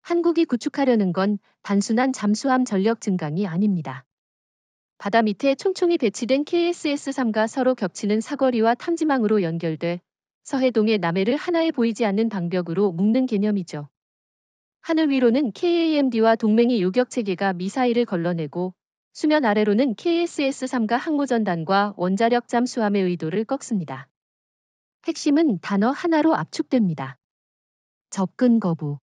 한국이 구축하려는 건 단순한 잠수함 전력 증강이 아닙니다. 바다 밑에 촘촘히 배치된 KSS-3가 서로 겹치는 사거리와 탐지망으로 연결돼 서해동의 남해를 하나에 보이지 않는 방벽으로 묶는 개념이죠. 하늘 위로는 KAMD와 동맹이 요격체계가 미사일을 걸러내고 수면 아래로는 KSS-3가 항모전단과 원자력 잠수함의 의도를 꺾습니다. 핵심은 단어 하나로 압축됩니다. 접근 거부.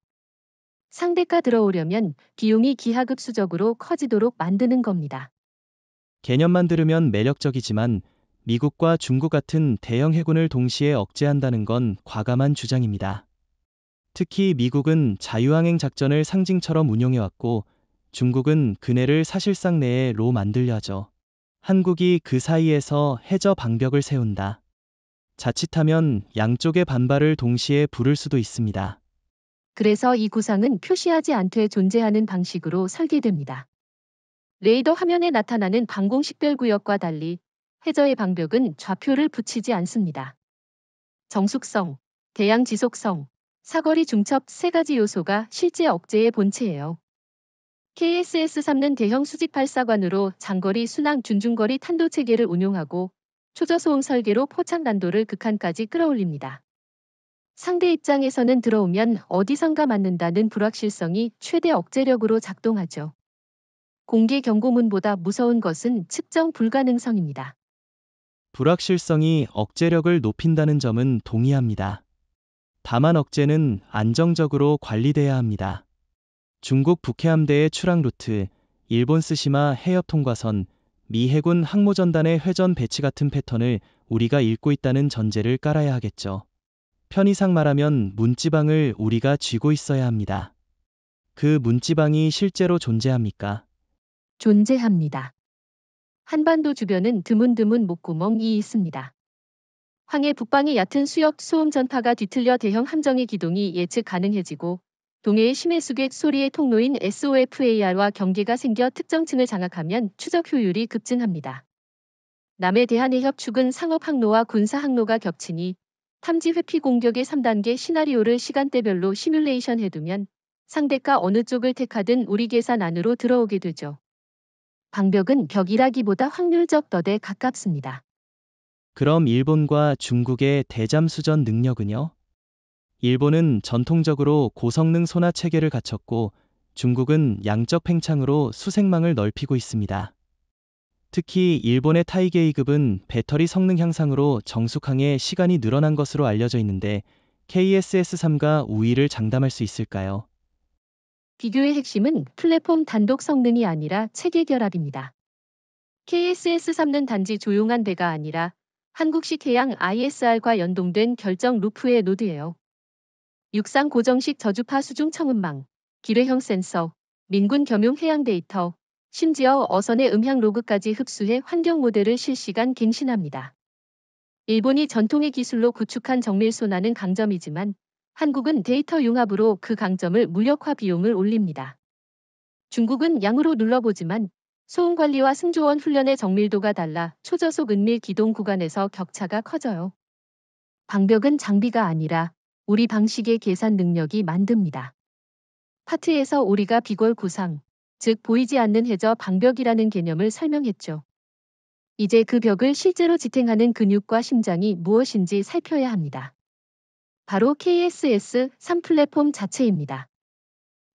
상대가 들어오려면 비용이 기하급수적으로 커지도록 만드는 겁니다. 개념만 들으면 매력적이지만 미국과 중국 같은 대형 해군을 동시에 억제한다는 건 과감한 주장입니다. 특히 미국은 자유항행 작전을 상징처럼 운용해왔고 중국은 그네를 사실상 내로 만들려 하죠. 한국이 그 사이에서 해저 방벽을 세운다. 자칫하면 양쪽의 반발을 동시에 부를 수도 있습니다. 그래서 이 구상은 표시하지 않되 존재하는 방식으로 설계됩니다. 레이더 화면에 나타나는 방공 식별구역과 달리 해저의 방벽은 좌표를 붙이지 않습니다. 정숙성, 대양 지속성, 사거리 중첩 세 가지 요소가 실제 억제의 본체예요. KSS-3는 대형 수직 발사관으로 장거리 순항 준중거리 탄도 체계를 운용하고 초저소음 설계로 포착 난도를 극한까지 끌어올립니다. 상대 입장에서는 들어오면 어디선가 맞는다는 불확실성이 최대 억제력으로 작동하죠. 공개 경고문보다 무서운 것은 측정 불가능성입니다. 불확실성이 억제력을 높인다는 점은 동의합니다. 다만 억제는 안정적으로 관리돼야 합니다. 중국 북해함대의 출항 루트, 일본 스시마 해협 통과선, 미 해군 항모전단의 회전 배치 같은 패턴을 우리가 읽고 있다는 전제를 깔아야 하겠죠. 편의상 말하면 문지방을 우리가 쥐고 있어야 합니다. 그 문지방이 실제로 존재합니까? 존재합니다. 한반도 주변은 드문드문 목구멍이 있습니다. 황해 북방의 얕은 수역 소음 전파가 뒤틀려 대형 함정의 기동이 예측 가능해지고 동해의 심해수객 소리의 통로인 SOFAR와 경계가 생겨 특정층을 장악하면 추적 효율이 급증합니다. 남해 대한해협 축은 상업 항로와 군사 항로가 겹치니 탐지 회피 공격의 3단계 시나리오를 시간대별로 시뮬레이션 해두면 상대가 어느 쪽을 택하든 우리 계산 안으로 들어오게 되죠. 방벽은 벽이라기보다 확률적 덫에 가깝습니다. 그럼 일본과 중국의 대잠수전 능력은요? 일본은 전통적으로 고성능 소나 체계를 갖췄고 중국은 양적 팽창으로 수색망을 넓히고 있습니다. 특히 일본의 타이게이급은 배터리 성능 향상으로 정숙항에 시간이 늘어난 것으로 알려져 있는데 KSS-3가 우위를 장담할 수 있을까요? 비교의 핵심은 플랫폼 단독 성능이 아니라 체계 결합입니다. KSS-3는 단지 조용한 배가 아니라 한국식 해양 ISR과 연동된 결정 루프의 노드예요. 육상 고정식 저주파 수중 청음망, 기뢰형 센서, 민군 겸용 해양 데이터, 심지어 어선의 음향 로그까지 흡수해 환경 모델을 실시간 갱신합니다. 일본이 전통의 기술로 구축한 정밀소나는 강점이지만 한국은 데이터 융합으로 그 강점을 무력화 비용을 올립니다. 중국은 양으로 눌러보지만 소음 관리와 승조원 훈련의 정밀도가 달라 초저속 은밀 기동 구간에서 격차가 커져요. 방벽은 장비가 아니라 우리 방식의 계산 능력이 만듭니다. 파트에서 우리가 비골 구상, 즉 보이지 않는 해저 방벽이라는 개념을 설명했죠. 이제 그 벽을 실제로 지탱하는 근육과 심장이 무엇인지 살펴야 합니다. 바로 KSS-3 플랫폼 자체입니다.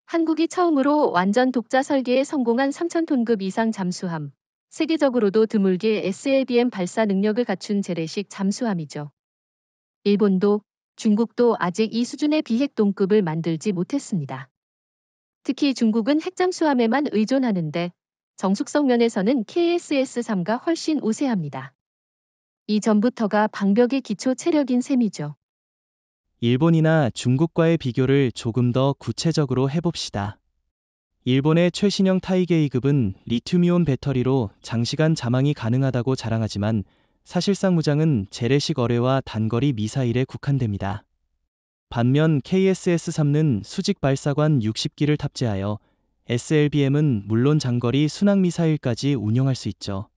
한국이 처음으로 완전 독자 설계에 성공한 3,000톤급 이상 잠수함, 세계적으로도 드물게 SLBM 발사 능력을 갖춘 재래식 잠수함이죠. 일본도 중국도 아직 이 수준의 비핵동급을 만들지 못했습니다. 특히 중국은 핵잠수함에만 의존하는데 정숙성 면에서는 KSS-3가 훨씬 우세합니다. 이 전부터가 방벽의 기초 체력인 셈이죠. 일본이나 중국과의 비교를 조금 더 구체적으로 해봅시다. 일본의 최신형 타이게이급은 리튬이온 배터리로 장시간 잠항이 가능하다고 자랑하지만 사실상 무장은 재래식 어뢰와 단거리 미사일에 국한됩니다. 반면 KSS-3는 수직 발사관 60기를 탑재하여 SLBM은 물론 장거리 순항미사일까지 운용할 수 있죠.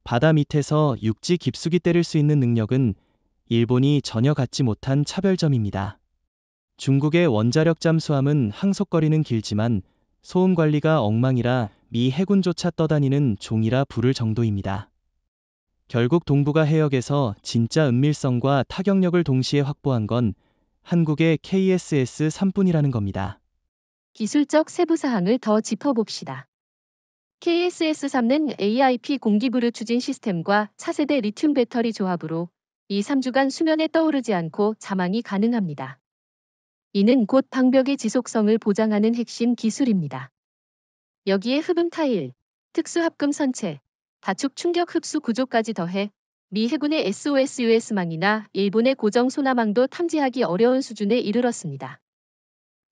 바다 밑에서 육지 깊숙이 때릴 수 있는 능력은 일본이 전혀 갖지 못한 차별점입니다. 중국의 원자력 잠수함은 항속거리는 길지만 소음 관리가 엉망이라 미 해군조차 떠다니는 종이라 부를 정도입니다. 결국 동북아 해역에서 진짜 은밀성과 타격력을 동시에 확보한 건 한국의 KSS-3뿐이라는 겁니다. 기술적 세부 사항을 더 짚어봅시다. KSS-3는 AIP 공기부르 추진 시스템과 차세대 리튬 배터리 조합으로 2-3주간 수면에 떠오르지 않고 잠항이 가능합니다. 이는 곧 방벽의 지속성을 보장하는 핵심 기술입니다. 여기에 흡음 타일, 특수 합금 선체, 다축 충격 흡수 구조까지 더해 미 해군의 SOS-US망이나 일본의 고정 소나망도 탐지하기 어려운 수준에 이르렀습니다.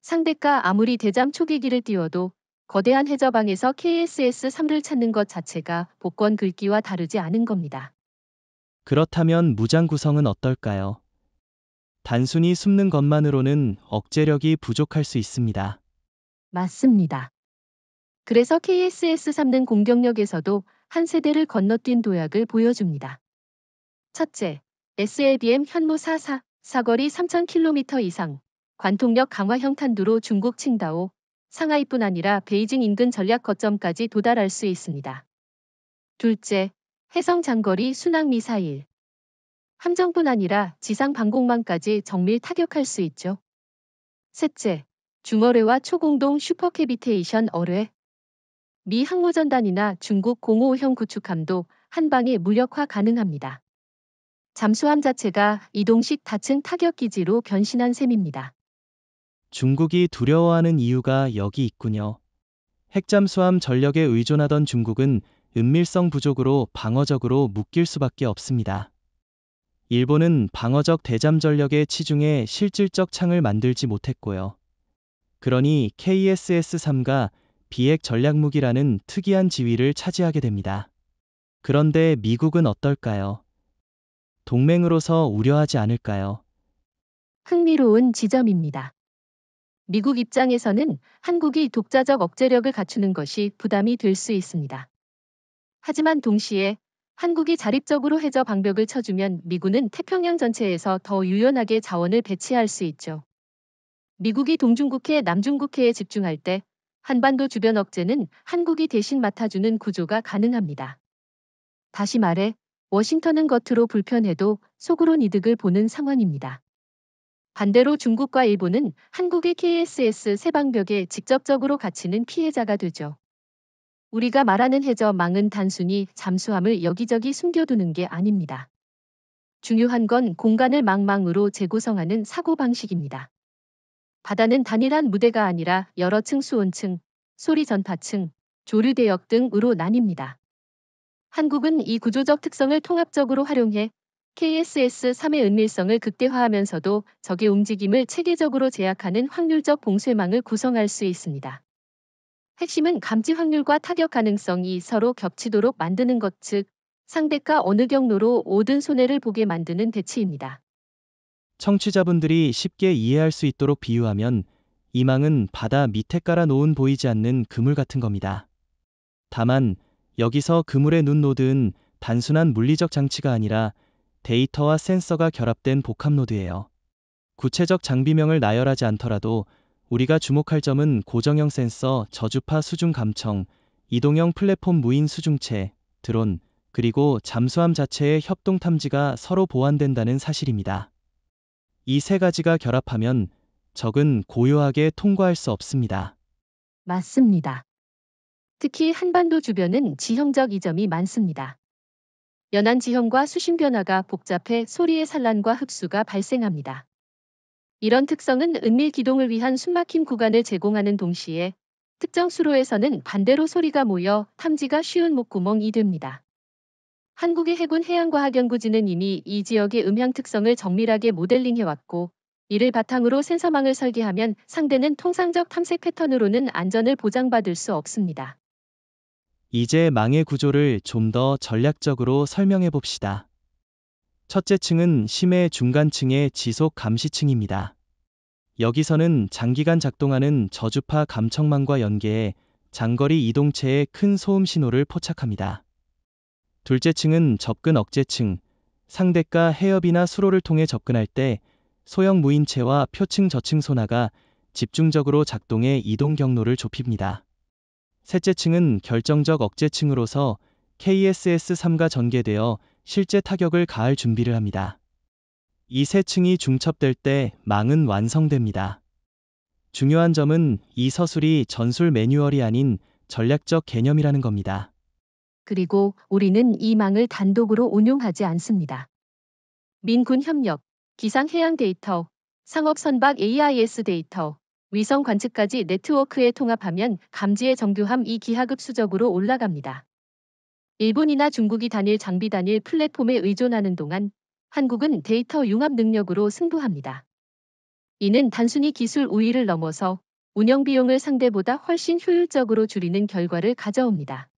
상대가 아무리 대잠 초계기를 띄워도 거대한 해저방에서 KSS-3를 찾는 것 자체가 복권 긁기와 다르지 않은 겁니다. 그렇다면 무장 구성은 어떨까요? 단순히 숨는 것만으로는 억제력이 부족할 수 있습니다. 맞습니다. 그래서 KSS-3는 공격력에서도 한 세대를 건너뛴 도약을 보여줍니다. 첫째, SLBM 현무 44, 사거리 3,000km 이상, 관통력 강화형 탄두로 중국 칭다오, 상하이뿐 아니라 베이징 인근 전략 거점까지 도달할 수 있습니다. 둘째, 해성 장거리 순항 미사일. 함정뿐 아니라 지상 방공망까지 정밀 타격할 수 있죠. 셋째, 중어뢰와 초공동 슈퍼캐비테이션 어뢰. 미 항모전단이나 중국 055형 구축함도 한 방에 무력화 가능합니다. 잠수함 자체가 이동식 다층 타격 기지로 변신한 셈입니다. 중국이 두려워하는 이유가 여기 있군요. 핵잠수함 전력에 의존하던 중국은 은밀성 부족으로 방어적으로 묶일 수밖에 없습니다. 일본은 방어적 대잠 전력에 치중해 실질적 창을 만들지 못했고요. 그러니 KSS-3가 비핵 전략무기라는 특이한 지위를 차지하게 됩니다. 그런데 미국은 어떨까요? 동맹으로서 우려하지 않을까요? 흥미로운 지점입니다. 미국 입장에서는 한국이 독자적 억제력을 갖추는 것이 부담이 될 수 있습니다. 하지만 동시에 한국이 자립적으로 해저 방벽을 쳐주면 미군은 태평양 전체에서 더 유연하게 자원을 배치할 수 있죠. 미국이 동중국해, 남중국해에 집중할 때 한반도 주변 억제는 한국이 대신 맡아주는 구조가 가능합니다. 다시 말해, 워싱턴은 겉으로 불편해도 속으론 이득을 보는 상황입니다. 반대로 중국과 일본은 한국의 KSS 세방벽에 직접적으로 갇히는 피해자가 되죠. 우리가 말하는 해저망은 단순히 잠수함을 여기저기 숨겨두는 게 아닙니다. 중요한 건 공간을 망망으로 재구성하는 사고방식입니다. 바다는 단일한 무대가 아니라 여러 층 수온층, 소리 전파층, 조류 대역 등으로 나뉩니다. 한국은 이 구조적 특성을 통합적으로 활용해 KSS-3의 은밀성을 극대화하면서도 적의 움직임을 체계적으로 제약하는 확률적 봉쇄망을 구성할 수 있습니다. 핵심은 감지 확률과 타격 가능성이 서로 겹치도록 만드는 것, 즉 상대가 어느 경로로 오든 손해를 보게 만드는 대치입니다. 청취자분들이 쉽게 이해할 수 있도록 비유하면 이 망은 바다 밑에 깔아 놓은 보이지 않는 그물 같은 겁니다. 다만 여기서 그물의 눈 노드는 단순한 물리적 장치가 아니라 데이터와 센서가 결합된 복합 노드예요. 구체적 장비명을 나열하지 않더라도 우리가 주목할 점은 고정형 센서, 저주파 수중 감청, 이동형 플랫폼 무인 수중체, 드론, 그리고 잠수함 자체의 협동 탐지가 서로 보완된다는 사실입니다. 이 세 가지가 결합하면 적은 고요하게 통과할 수 없습니다. 맞습니다. 특히 한반도 주변은 지형적 이점이 많습니다. 연안 지형과 수심 변화가 복잡해 소리의 산란과 흡수가 발생합니다. 이런 특성은 은밀 기동을 위한 숨막힘 구간을 제공하는 동시에 특정 수로에서는 반대로 소리가 모여 탐지가 쉬운 목구멍이 됩니다. 한국의 해군 해양과학연구진은 이미 이 지역의 음향 특성을 정밀하게 모델링해왔고, 이를 바탕으로 센서망을 설계하면 상대는 통상적 탐색 패턴으로는 안전을 보장받을 수 없습니다. 이제 망의 구조를 좀 더 전략적으로 설명해 봅시다. 첫째 층은 심해 중간층의 지속 감시층입니다. 여기서는 장기간 작동하는 저주파 감청망과 연계해 장거리 이동체에 큰 소음 신호를 포착합니다. 둘째 층은 접근 억제층, 상대가 해협이나 수로를 통해 접근할 때 소형 무인체와 표층 저층 소나가 집중적으로 작동해 이동 경로를 좁힙니다. 셋째 층은 결정적 억제층으로서 KSS-3가 전개되어 실제 타격을 가할 준비를 합니다. 이 세 층이 중첩될 때 망은 완성됩니다. 중요한 점은 이 서술이 전술 매뉴얼이 아닌 전략적 개념이라는 겁니다. 그리고 우리는 이 망을 단독으로 운용하지 않습니다. 민군 협력, 기상 해양 데이터, 상업 선박 AIS 데이터, 위성 관측까지 네트워크에 통합하면 감지의 정교함 이 기하급수적으로 올라갑니다. 일본이나 중국이 단일 장비 단일 플랫폼에 의존하는 동안 한국은 데이터 융합 능력으로 승부합니다. 이는 단순히 기술 우위를 넘어서 운영 비용을 상대보다 훨씬 효율적으로 줄이는 결과를 가져옵니다.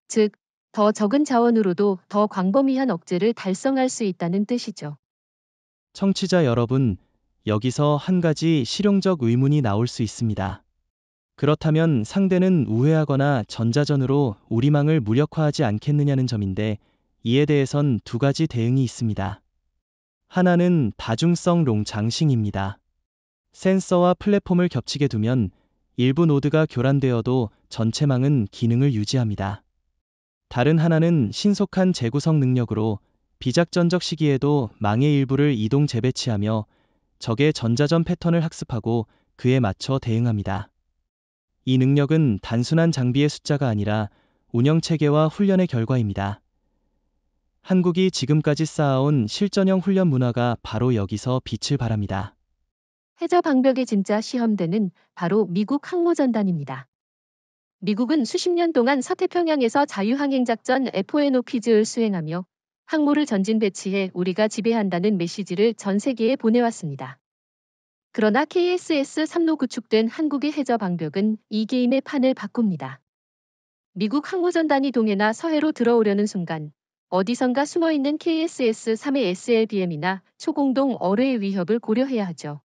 즉, 더 적은 자원으로도 더 광범위한 억제를 달성할 수 있다는 뜻이죠. 청취자 여러분, 여기서 한 가지 실용적 의문이 나올 수 있습니다. 그렇다면 상대는 우회하거나 전자전으로 우리망을 무력화하지 않겠느냐는 점인데, 이에 대해선 두 가지 대응이 있습니다. 하나는 다중성 롱장싱입니다. 센서와 플랫폼을 겹치게 두면 일부 노드가 교란되어도 전체 망은 기능을 유지합니다. 다른 하나는 신속한 재구성 능력으로 비작전적 시기에도 망의 일부를 이동 재배치하며 적의 전자전 패턴을 학습하고 그에 맞춰 대응합니다. 이 능력은 단순한 장비의 숫자가 아니라 운영체계와 훈련의 결과입니다. 한국이 지금까지 쌓아온 실전형 훈련 문화가 바로 여기서 빛을 발합니다. 해저 방벽의 진짜 시험대는 바로 미국 항모전단입니다. 미국은 수십 년 동안 서태평양에서 자유항행작전 FONOPS를 수행하며 항모를 전진 배치해 우리가 지배한다는 메시지를 전 세계에 보내왔습니다. 그러나 KSS-3로 구축된 한국의 해저 방벽은 이 게임의 판을 바꿉니다. 미국 항모전단이 동해나 서해로 들어오려는 순간 어디선가 숨어있는 KSS-3의 SLBM이나 초공동 어뢰의 위협을 고려해야 하죠.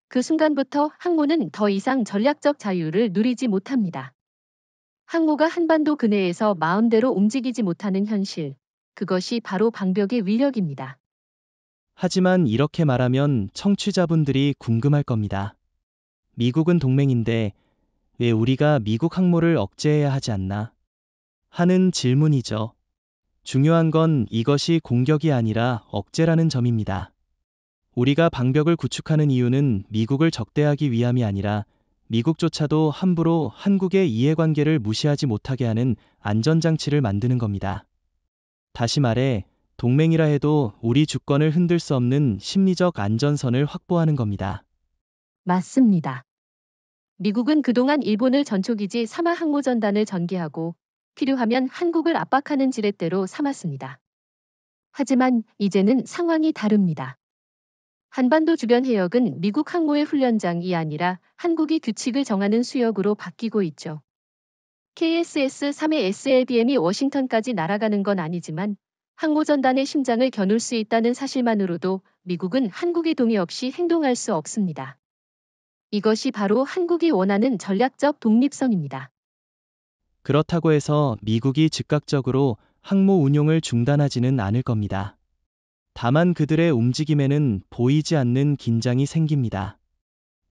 그 순간부터 항모는 더 이상 전략적 자유를 누리지 못합니다. 항모가 한반도 근해에서 마음대로 움직이지 못하는 현실, 그것이 바로 방벽의 위력입니다. 하지만 이렇게 말하면 청취자분들이 궁금할 겁니다. 미국은 동맹인데 왜 우리가 미국 항모를 억제해야 하지 않나? 하는 질문이죠. 중요한 건 이것이 공격이 아니라 억제라는 점입니다. 우리가 방벽을 구축하는 이유는 미국을 적대하기 위함이 아니라 미국조차도 함부로 한국의 이해관계를 무시하지 못하게 하는 안전장치를 만드는 겁니다. 다시 말해, 동맹이라 해도 우리 주권을 흔들 수 없는 심리적 안전선을 확보하는 겁니다. 맞습니다. 미국은 그동안 일본을 전초기지 사마 항모전단을 전개하고 필요하면 한국을 압박하는 지렛대로 삼았습니다. 하지만 이제는 상황이 다릅니다. 한반도 주변 해역은 미국 항모의 훈련장이 아니라 한국이 규칙을 정하는 수역으로 바뀌고 있죠. KSS-3의 SLBM이 워싱턴까지 날아가는 건 아니지만 항모전단의 심장을 겨눌 수 있다는 사실만으로도 미국은 한국의 동의 없이 행동할 수 없습니다. 이것이 바로 한국이 원하는 전략적 독립성입니다. 그렇다고 해서 미국이 즉각적으로 항모 운용을 중단하지는 않을 겁니다. 다만 그들의 움직임에는 보이지 않는 긴장이 생깁니다.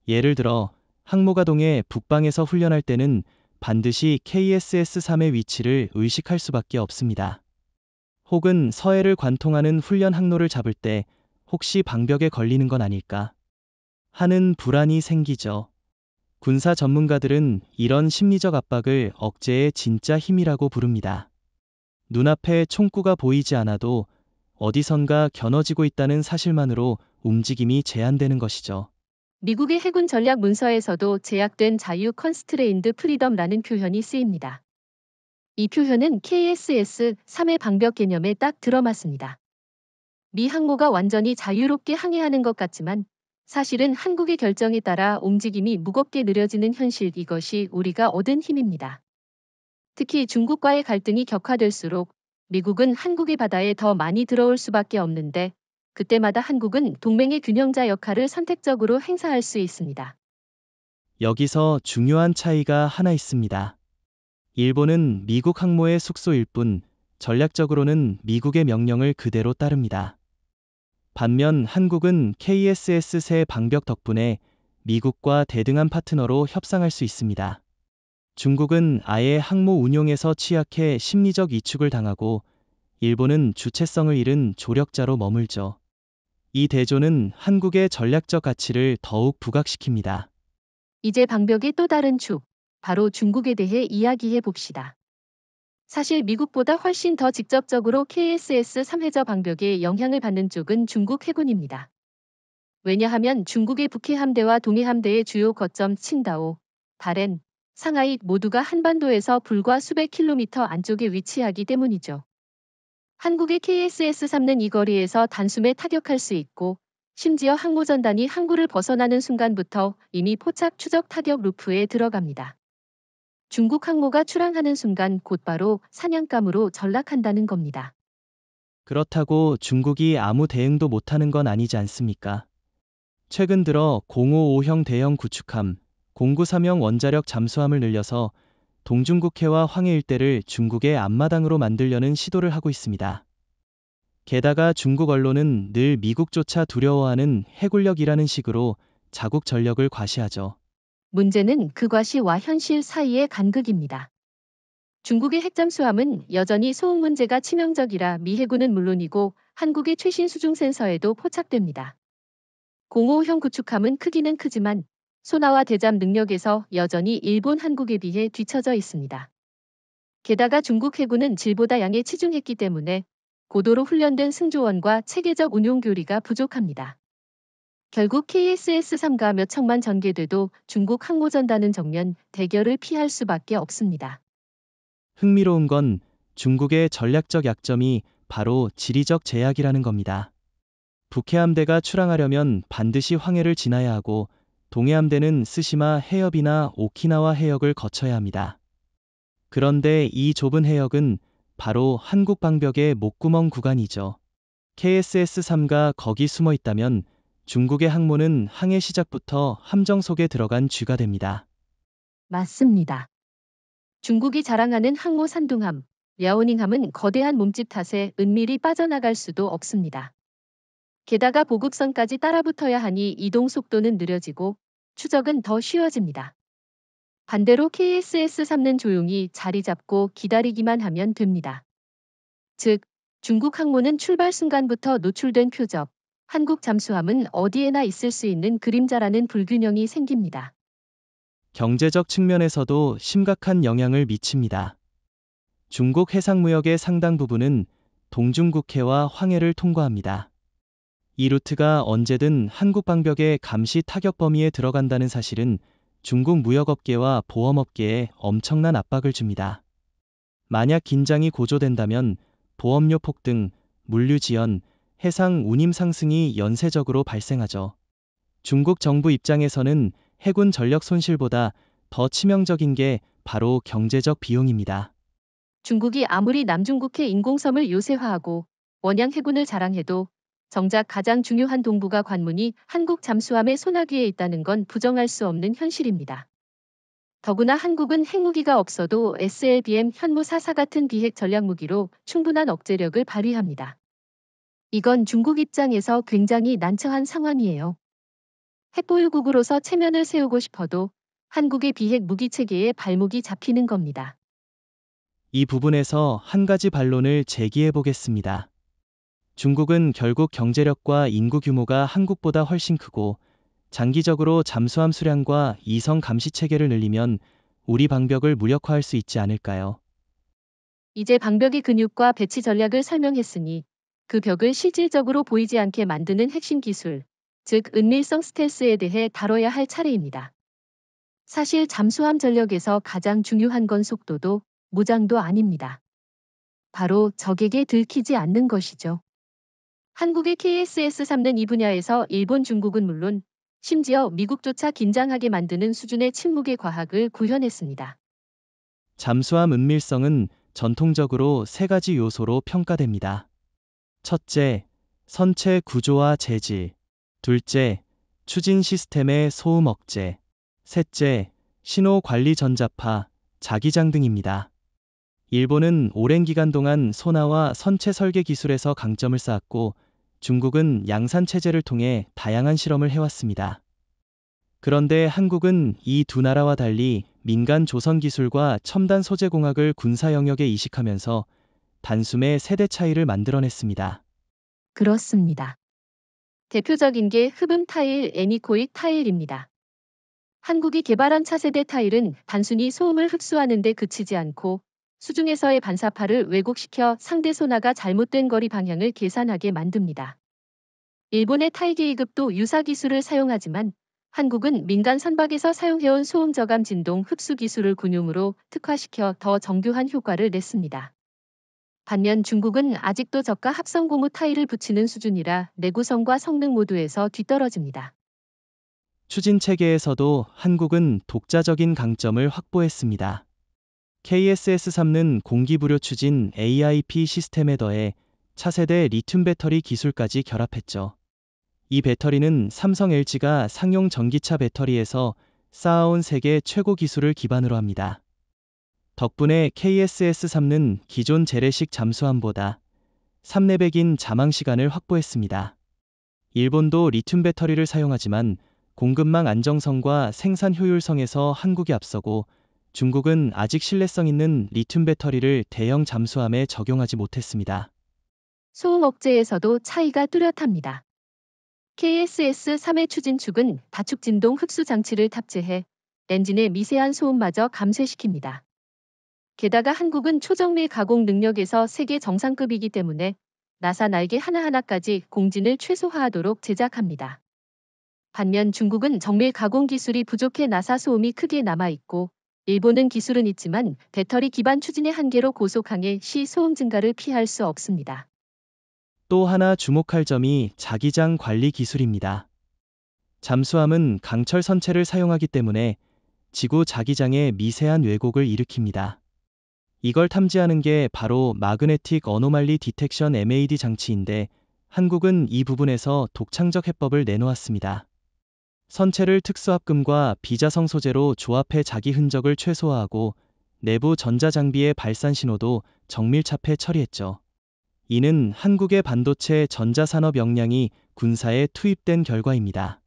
예를 들어 항모가 동해 북방에서 훈련할 때는 반드시 KSS-3의 위치를 의식할 수밖에 없습니다. 혹은 서해를 관통하는 훈련 항로를 잡을 때 혹시 방벽에 걸리는 건 아닐까 하는 불안이 생기죠. 군사 전문가들은 이런 심리적 압박을 억제의 진짜 힘이라고 부릅니다. 눈앞에 총구가 보이지 않아도 어디선가 겨눠지고 있다는 사실만으로 움직임이 제한되는 것이죠. 미국의 해군 전략 문서에서도 제약된 자유 컨스트레인드 프리덤라는 표현이 쓰입니다. 이 표현은 KSS-3의 방벽 개념에 딱 들어맞습니다. 미 항모가 완전히 자유롭게 항해하는 것 같지만 사실은 한국의 결정에 따라 움직임이 무겁게 느려지는 현실 이것이 우리가 얻은 힘입니다. 특히 중국과의 갈등이 격화될수록 미국은 한국의 바다에 더 많이 들어올 수밖에 없는데 그때마다 한국은 동맹의 균형자 역할을 선택적으로 행사할 수 있습니다. 여기서 중요한 차이가 하나 있습니다. 일본은 미국 항모의 숙소일 뿐 전략적으로는 미국의 명령을 그대로 따릅니다. 반면 한국은 KSS 새 방벽 덕분에 미국과 대등한 파트너로 협상할 수 있습니다. 중국은 아예 항모 운용에서 취약해 심리적 위축을 당하고 일본은 주체성을 잃은 조력자로 머물죠. 이 대조는 한국의 전략적 가치를 더욱 부각시킵니다. 이제 방벽의 또 다른 축, 바로 중국에 대해 이야기해 봅시다. 사실 미국보다 훨씬 더 직접적으로 KSS 3해저 방벽에 영향을 받는 쪽은 중국 해군입니다. 왜냐하면 중국의 북해 함대와 동해 함대의 주요 거점 칭다오, 다롄, 상하이 모두가 한반도에서 불과 수백 킬로미터 안쪽에 위치하기 때문이죠. 한국의 KSS-3는 이 거리에서 단숨에 타격할 수 있고 심지어 항모전단이 항구를 벗어나는 순간부터 이미 포착 추적 타격 루프에 들어갑니다. 중국 항모가 출항하는 순간 곧바로 사냥감으로 전락한다는 겁니다. 그렇다고 중국이 아무 대응도 못하는 건 아니지 않습니까? 최근 들어 055형 대형 구축함, 093형 원자력 잠수함을 늘려서 동중국해와 황해 일대를 중국의 앞마당으로 만들려는 시도를 하고 있습니다. 게다가 중국 언론은 늘 미국조차 두려워하는 해군력이라는 식으로 자국 전력을 과시하죠. 문제는 그 과시와 현실 사이의 간극입니다. 중국의 핵잠수함은 여전히 소음 문제가 치명적이라 미 해군은 물론이고 한국의 최신 수중 센서에도 포착됩니다. 05형 구축함은 크기는 크지만 소나와 대잠 능력에서 여전히 일본 한국에 비해 뒤처져 있습니다. 게다가 중국 해군은 질보다 양에 치중했기 때문에 고도로 훈련된 승조원과 체계적 운용 교리가 부족합니다. 결국 KSS-3가 몇 척만 전개돼도 중국 항모전단은 정면 대결을 피할 수밖에 없습니다. 흥미로운 건 중국의 전략적 약점이 바로 지리적 제약이라는 겁니다. 북해함대가 출항하려면 반드시 황해를 지나야 하고 동해함대는 스시마 해협이나 오키나와 해역을 거쳐야 합니다. 그런데 이 좁은 해역은 바로 한국 방벽의 목구멍 구간이죠. KSS-3가 거기 숨어 있다면 중국의 항모는 항해 시작부터 함정 속에 들어간 쥐가 됩니다. 맞습니다. 중국이 자랑하는 항모 산둥함, 랴오닝함은 거대한 몸집 탓에 은밀히 빠져나갈 수도 없습니다. 게다가 보급선까지 따라붙어야 하니 이동 속도는 느려지고 추적은 더 쉬워집니다. 반대로 KSS-3는 조용히 자리 잡고 기다리기만 하면 됩니다. 즉, 중국 항모는 출발 순간부터 노출된 표적, 한국 잠수함은 어디에나 있을 수 있는 그림자라는 불균형이 생깁니다. 경제적 측면에서도 심각한 영향을 미칩니다. 중국 해상무역의 상당 부분은 동중국해와 황해를 통과합니다. 이 루트가 언제든 한국 방벽의 감시 타격 범위에 들어간다는 사실은 중국 무역업계와 보험업계에 엄청난 압박을 줍니다. 만약 긴장이 고조된다면 보험료 폭등, 물류 지연, 해상 운임 상승이 연쇄적으로 발생하죠. 중국 정부 입장에서는 해군 전력 손실보다 더 치명적인 게 바로 경제적 비용입니다. 중국이 아무리 남중국해 인공섬을 요새화하고 원양 해군을 자랑해도 정작 가장 중요한 동북아 관문이 한국 잠수함의 소나기에 있다는 건 부정할 수 없는 현실입니다. 더구나 한국은 핵무기가 없어도 SLBM 현무 4사 같은 비핵 전략무기로 충분한 억제력을 발휘합니다. 이건 중국 입장에서 굉장히 난처한 상황이에요. 핵보유국으로서 체면을 세우고 싶어도 한국의 비핵 무기 체계에 발목이 잡히는 겁니다. 이 부분에서 한 가지 반론을 제기해 보겠습니다. 중국은 결국 경제력과 인구 규모가 한국보다 훨씬 크고 장기적으로 잠수함 수량과 이성 감시 체계를 늘리면 우리 방벽을 무력화할 수 있지 않을까요? 이제 방벽의 근육과 배치 전략을 설명했으니 그 벽을 실질적으로 보이지 않게 만드는 핵심 기술, 즉 은밀성 스텔스에 대해 다뤄야 할 차례입니다. 사실 잠수함 전력에서 가장 중요한 건 속도도 무장도 아닙니다. 바로 적에게 들키지 않는 것이죠. 한국의 KSS-3는 이 분야에서 일본, 중국은 물론 심지어 미국조차 긴장하게 만드는 수준의 침묵의 과학을 구현했습니다. 잠수함 은밀성은 전통적으로 세 가지 요소로 평가됩니다. 첫째, 선체 구조와 재질. 둘째, 추진 시스템의 소음 억제. 셋째, 신호 관리 전자파, 자기장 등입니다. 일본은 오랜 기간 동안 소나와 선체 설계 기술에서 강점을 쌓았고 중국은 양산 체제를 통해 다양한 실험을 해왔습니다. 그런데 한국은 이 두 나라와 달리 민간 조선 기술과 첨단 소재 공학을 군사 영역에 이식하면서 단숨에 세대 차이를 만들어냈습니다. 그렇습니다. 대표적인 게 흡음 타일, 애니코익 타일입니다. 한국이 개발한 차세대 타일은 단순히 소음을 흡수하는 데 그치지 않고 수중에서의 반사파를 왜곡시켜 상대 소나가 잘못된 거리 방향을 계산하게 만듭니다. 일본의 타이게이급도 유사 기술을 사용하지만 한국은 민간 선박에서 사용해온 소음 저감 진동 흡수 기술을 군용으로 특화시켜 더 정교한 효과를 냈습니다. 반면 중국은 아직도 저가 합성 고무 타일을 붙이는 수준이라 내구성과 성능 모두에서 뒤떨어집니다. 추진 체계에서도 한국은 독자적인 강점을 확보했습니다. KSS3는 공기부료 추진 AIP 시스템에 더해 차세대 리튬 배터리 기술까지 결합했죠. 이 배터리는 삼성 LG가 상용 전기차 배터리에서 쌓아온 세계 최고 기술을 기반으로 합니다. 덕분에 KSS3는 기존 재래식 잠수함보다 3~4배긴 잠항 시간을 확보했습니다. 일본도 리튬 배터리를 사용하지만 공급망 안정성과 생산 효율성에서 한국이 앞서고 중국은 아직 신뢰성 있는 리튬 배터리를 대형 잠수함에 적용하지 못했습니다. 소음 억제에서도 차이가 뚜렷합니다. KSS-3의 추진축은 다축 진동 흡수 장치를 탑재해 엔진의 미세한 소음마저 감쇄시킵니다. 게다가 한국은 초정밀 가공 능력에서 세계 정상급이기 때문에 나사 날개 하나하나까지 공진을 최소화하도록 제작합니다. 반면 중국은 정밀 가공 기술이 부족해 나사 소음이 크게 남아있고 일본은 기술은 있지만 배터리 기반 추진의 한계로 고속항해 시 소음 증가를 피할 수 없습니다. 또 하나 주목할 점이 자기장 관리 기술입니다. 잠수함은 강철 선체를 사용하기 때문에 지구 자기장에 미세한 왜곡을 일으킵니다. 이걸 탐지하는 게 바로 마그네틱 어노말리 디텍션 MAD 장치인데 한국은 이 부분에서 독창적 해법을 내놓았습니다. 선체를 특수합금과 비자성 소재로 조합해 자기 흔적을 최소화하고 내부 전자장비의 발산 신호도 정밀차폐 처리했죠. 이는 한국의 반도체 전자산업 역량이 군사에 투입된 결과입니다.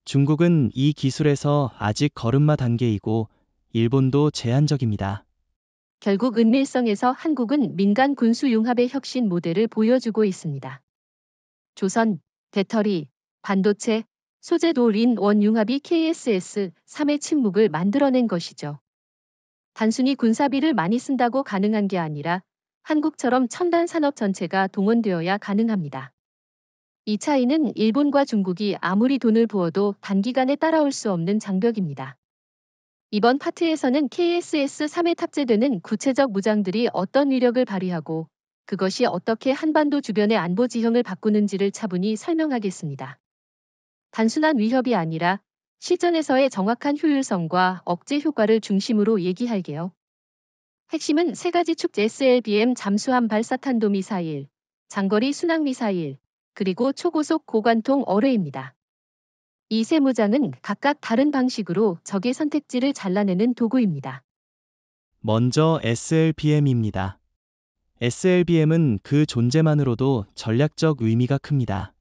중국은 이 기술에서 아직 걸음마 단계이고 일본도 제한적입니다. 결국 은밀성에서 한국은 민간 군수 융합의 혁신 모델을 보여주고 있습니다. 조선, 배터리, 반도체, 소재도 린-원 융합이 KSS-3의 침묵을 만들어낸 것이죠. 단순히 군사비를 많이 쓴다고 가능한 게 아니라 한국처럼 첨단 산업 전체가 동원되어야 가능합니다. 이 차이는 일본과 중국이 아무리 돈을 부어도 단기간에 따라올 수 없는 장벽입니다. 이번 파트에서는 KSS-3에 탑재되는 구체적 무장들이 어떤 위력을 발휘하고 그것이 어떻게 한반도 주변의 안보 지형을 바꾸는지를 차분히 설명하겠습니다. 단순한 위협이 아니라 실전에서의 정확한 효율성과 억제 효과를 중심으로 얘기할게요. 핵심은 세 가지 축 SLBM 잠수함 발사탄도 미사일, 장거리 순항 미사일, 그리고 초고속 고관통 어뢰입니다. 이 세 무장은 각각 다른 방식으로 적의 선택지를 잘라내는 도구입니다. 먼저 SLBM입니다. SLBM은 그 존재만으로도 전략적 의미가 큽니다.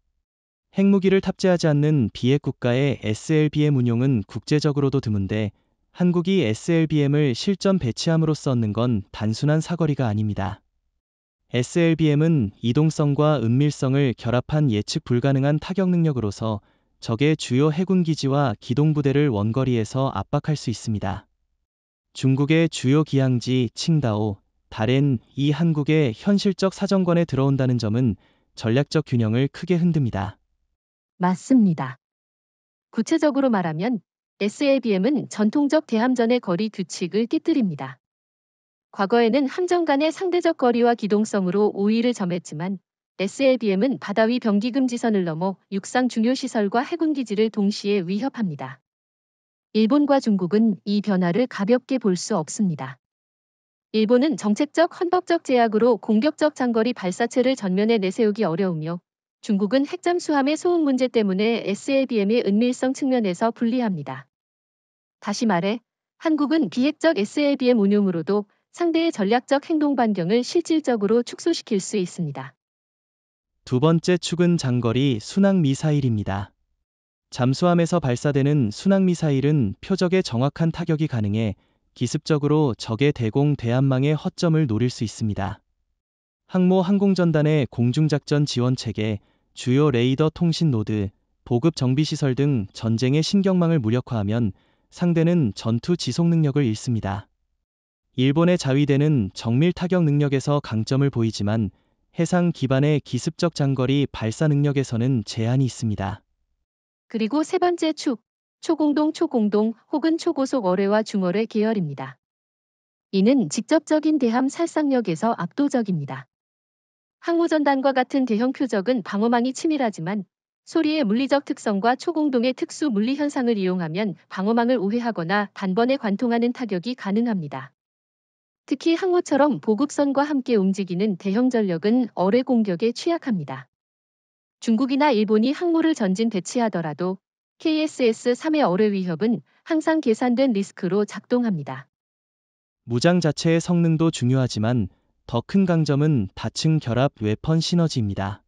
핵무기를 탑재하지 않는 비핵 국가의 SLBM 운용은 국제적으로도 드문데 한국이 SLBM을 실전 배치함으로써 얻는 건 단순한 사거리가 아닙니다. SLBM은 이동성과 은밀성을 결합한 예측 불가능한 타격 능력으로서 적의 주요 해군 기지와 기동부대를 원거리에서 압박할 수 있습니다. 중국의 주요 기항지 칭다오, 다롄이 한국의 현실적 사정권에 들어온다는 점은 전략적 균형을 크게 흔듭니다. 맞습니다. 구체적으로 말하면 SLBM은 전통적 대함전의 거리 규칙을 깨뜨립니다. 과거에는 함정 간의 상대적 거리와 기동성으로 우위를 점했지만 SLBM은 바다 위 병기금지선을 넘어 육상 중요 시설과 해군 기지를 동시에 위협합니다. 일본과 중국은 이 변화를 가볍게 볼 수 없습니다. 일본은 정책적 헌법적 제약으로 공격적 장거리 발사체를 전면에 내세우기 어려우며 중국은 핵잠수함의 소음 문제 때문에 SLBM의 은밀성 측면에서 불리합니다. 다시 말해 한국은 비핵적 SLBM 운용으로도 상대의 전략적 행동 반경을 실질적으로 축소시킬 수 있습니다. 두 번째 축은 장거리 순항미사일입니다. 잠수함에서 발사되는 순항미사일은 표적에 정확한 타격이 가능해 기습적으로 적의 대공 대함망의 허점을 노릴 수 있습니다. 항모 항공전단의 공중작전 지원체계, 주요 레이더 통신 노드, 보급 정비시설 등 전쟁의 신경망을 무력화하면 상대는 전투 지속 능력을 잃습니다. 일본의 자위대는 정밀 타격 능력에서 강점을 보이지만 해상 기반의 기습적 장거리 발사 능력에서는 제한이 있습니다. 그리고 세 번째 축, 초공동 혹은 초고속 어뢰와 중어뢰 계열입니다. 이는 직접적인 대함 살상력에서 압도적입니다. 항모전단과 같은 대형 표적은 방어망이 치밀하지만 소리의 물리적 특성과 초공동의 특수 물리 현상을 이용하면 방어망을 우회하거나 단번에 관통하는 타격이 가능합니다. 특히 항모처럼 보급선과 함께 움직이는 대형 전력은 어뢰 공격에 취약합니다. 중국이나 일본이 항모를 전진 배치하더라도 KSS-3의 어뢰 위협은 항상 계산된 리스크로 작동합니다. 무장 자체의 성능도 중요하지만 더 큰 강점은 다층 결합 웨펀 시너지입니다.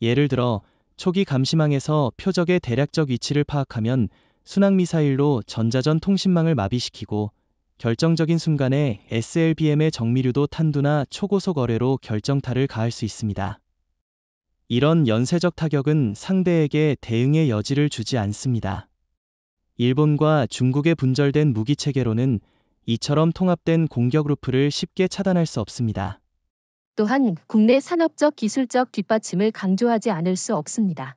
예를 들어 초기 감시망에서 표적의 대략적 위치를 파악하면 순항미사일로 전자전 통신망을 마비시키고 결정적인 순간에 SLBM의 정밀유도 탄두나 초고속 어뢰로 결정타를 가할 수 있습니다. 이런 연쇄적 타격은 상대에게 대응의 여지를 주지 않습니다. 일본과 중국의 분절된 무기체계로는 이처럼 통합된 공격 루프를 쉽게 차단할 수 없습니다. 또한 국내 산업적 기술적 뒷받침을 강조하지 않을 수 없습니다.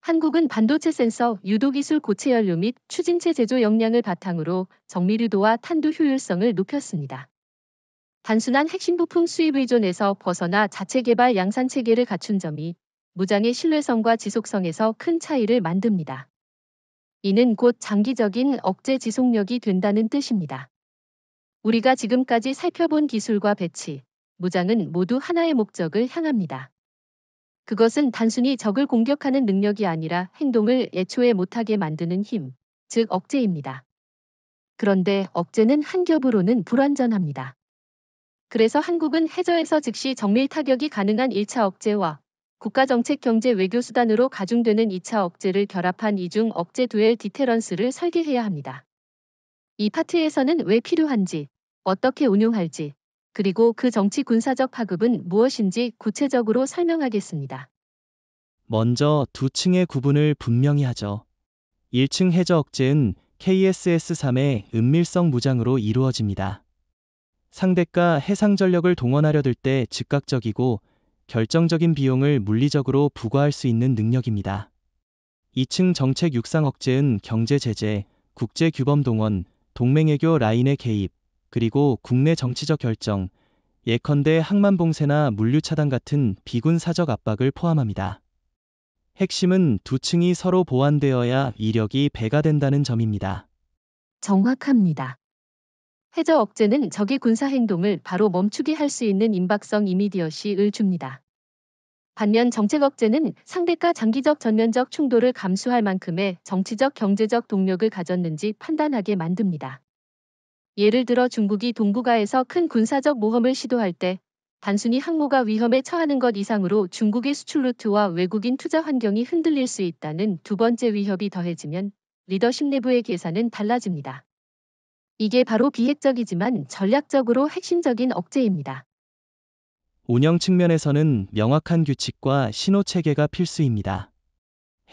한국은 반도체 센서, 유도기술 고체 연료 및 추진체 제조 역량을 바탕으로 정밀유도와 탄두 효율성을 높였습니다. 단순한 핵심 부품 수입 의존에서 벗어나 자체 개발 양산 체계를 갖춘 점이 무장의 신뢰성과 지속성에서 큰 차이를 만듭니다. 이는 곧 장기적인 억제 지속력이 된다는 뜻입니다. 우리가 지금까지 살펴본 기술과 배치, 무장은 모두 하나의 목적을 향합니다. 그것은 단순히 적을 공격하는 능력이 아니라 행동을 애초에 못하게 만드는 힘, 즉 억제입니다. 그런데 억제는 한 겹으로는 불완전합니다. 그래서 한국은 해저에서 즉시 정밀 타격이 가능한 1차 억제와 국가정책 경제 외교 수단으로 가중되는 2차 억제를 결합한 이중 억제 두엘 디테런스를 설계해야 합니다. 이 파트에서는 왜 필요한지, 어떻게 운용할지, 그리고 그 정치 군사적 파급은 무엇인지 구체적으로 설명하겠습니다. 먼저 두 층의 구분을 분명히 하죠. 1층 해저 억제는 KSS-3의 은밀성 무장으로 이루어집니다. 상대가 해상 전력을 동원하려 들 때 즉각적이고 결정적인 비용을 물리적으로 부과할 수 있는 능력입니다. 2층 정책 육상 억제는 경제 제재, 국제 규범 동원, 동맹외교 라인의 개입, 그리고 국내 정치적 결정, 예컨대 항만 봉쇄나 물류 차단 같은 비군 사적 압박을 포함합니다. 핵심은 두 층이 서로 보완되어야 위력이 배가 된다는 점입니다. 정확합니다. 해저 억제는 적의 군사 행동을 바로 멈추게 할 수 있는 임박성 이미디어시를 줍니다. 반면 정책 억제는 상대가 장기적 전면적 충돌을 감수할 만큼의 정치적 경제적 동력을 가졌는지 판단하게 만듭니다. 예를 들어 중국이 동북아에서 큰 군사적 모험을 시도할 때 단순히 항모가 위험에 처하는 것 이상으로 중국의 수출 루트와 외국인 투자 환경이 흔들릴 수 있다는 두 번째 위협이 더해지면 리더십 내부의 계산은 달라집니다. 이게 바로 비핵적이지만 전략적으로 핵심적인 억제입니다. 운영 측면에서는 명확한 규칙과 신호 체계가 필수입니다.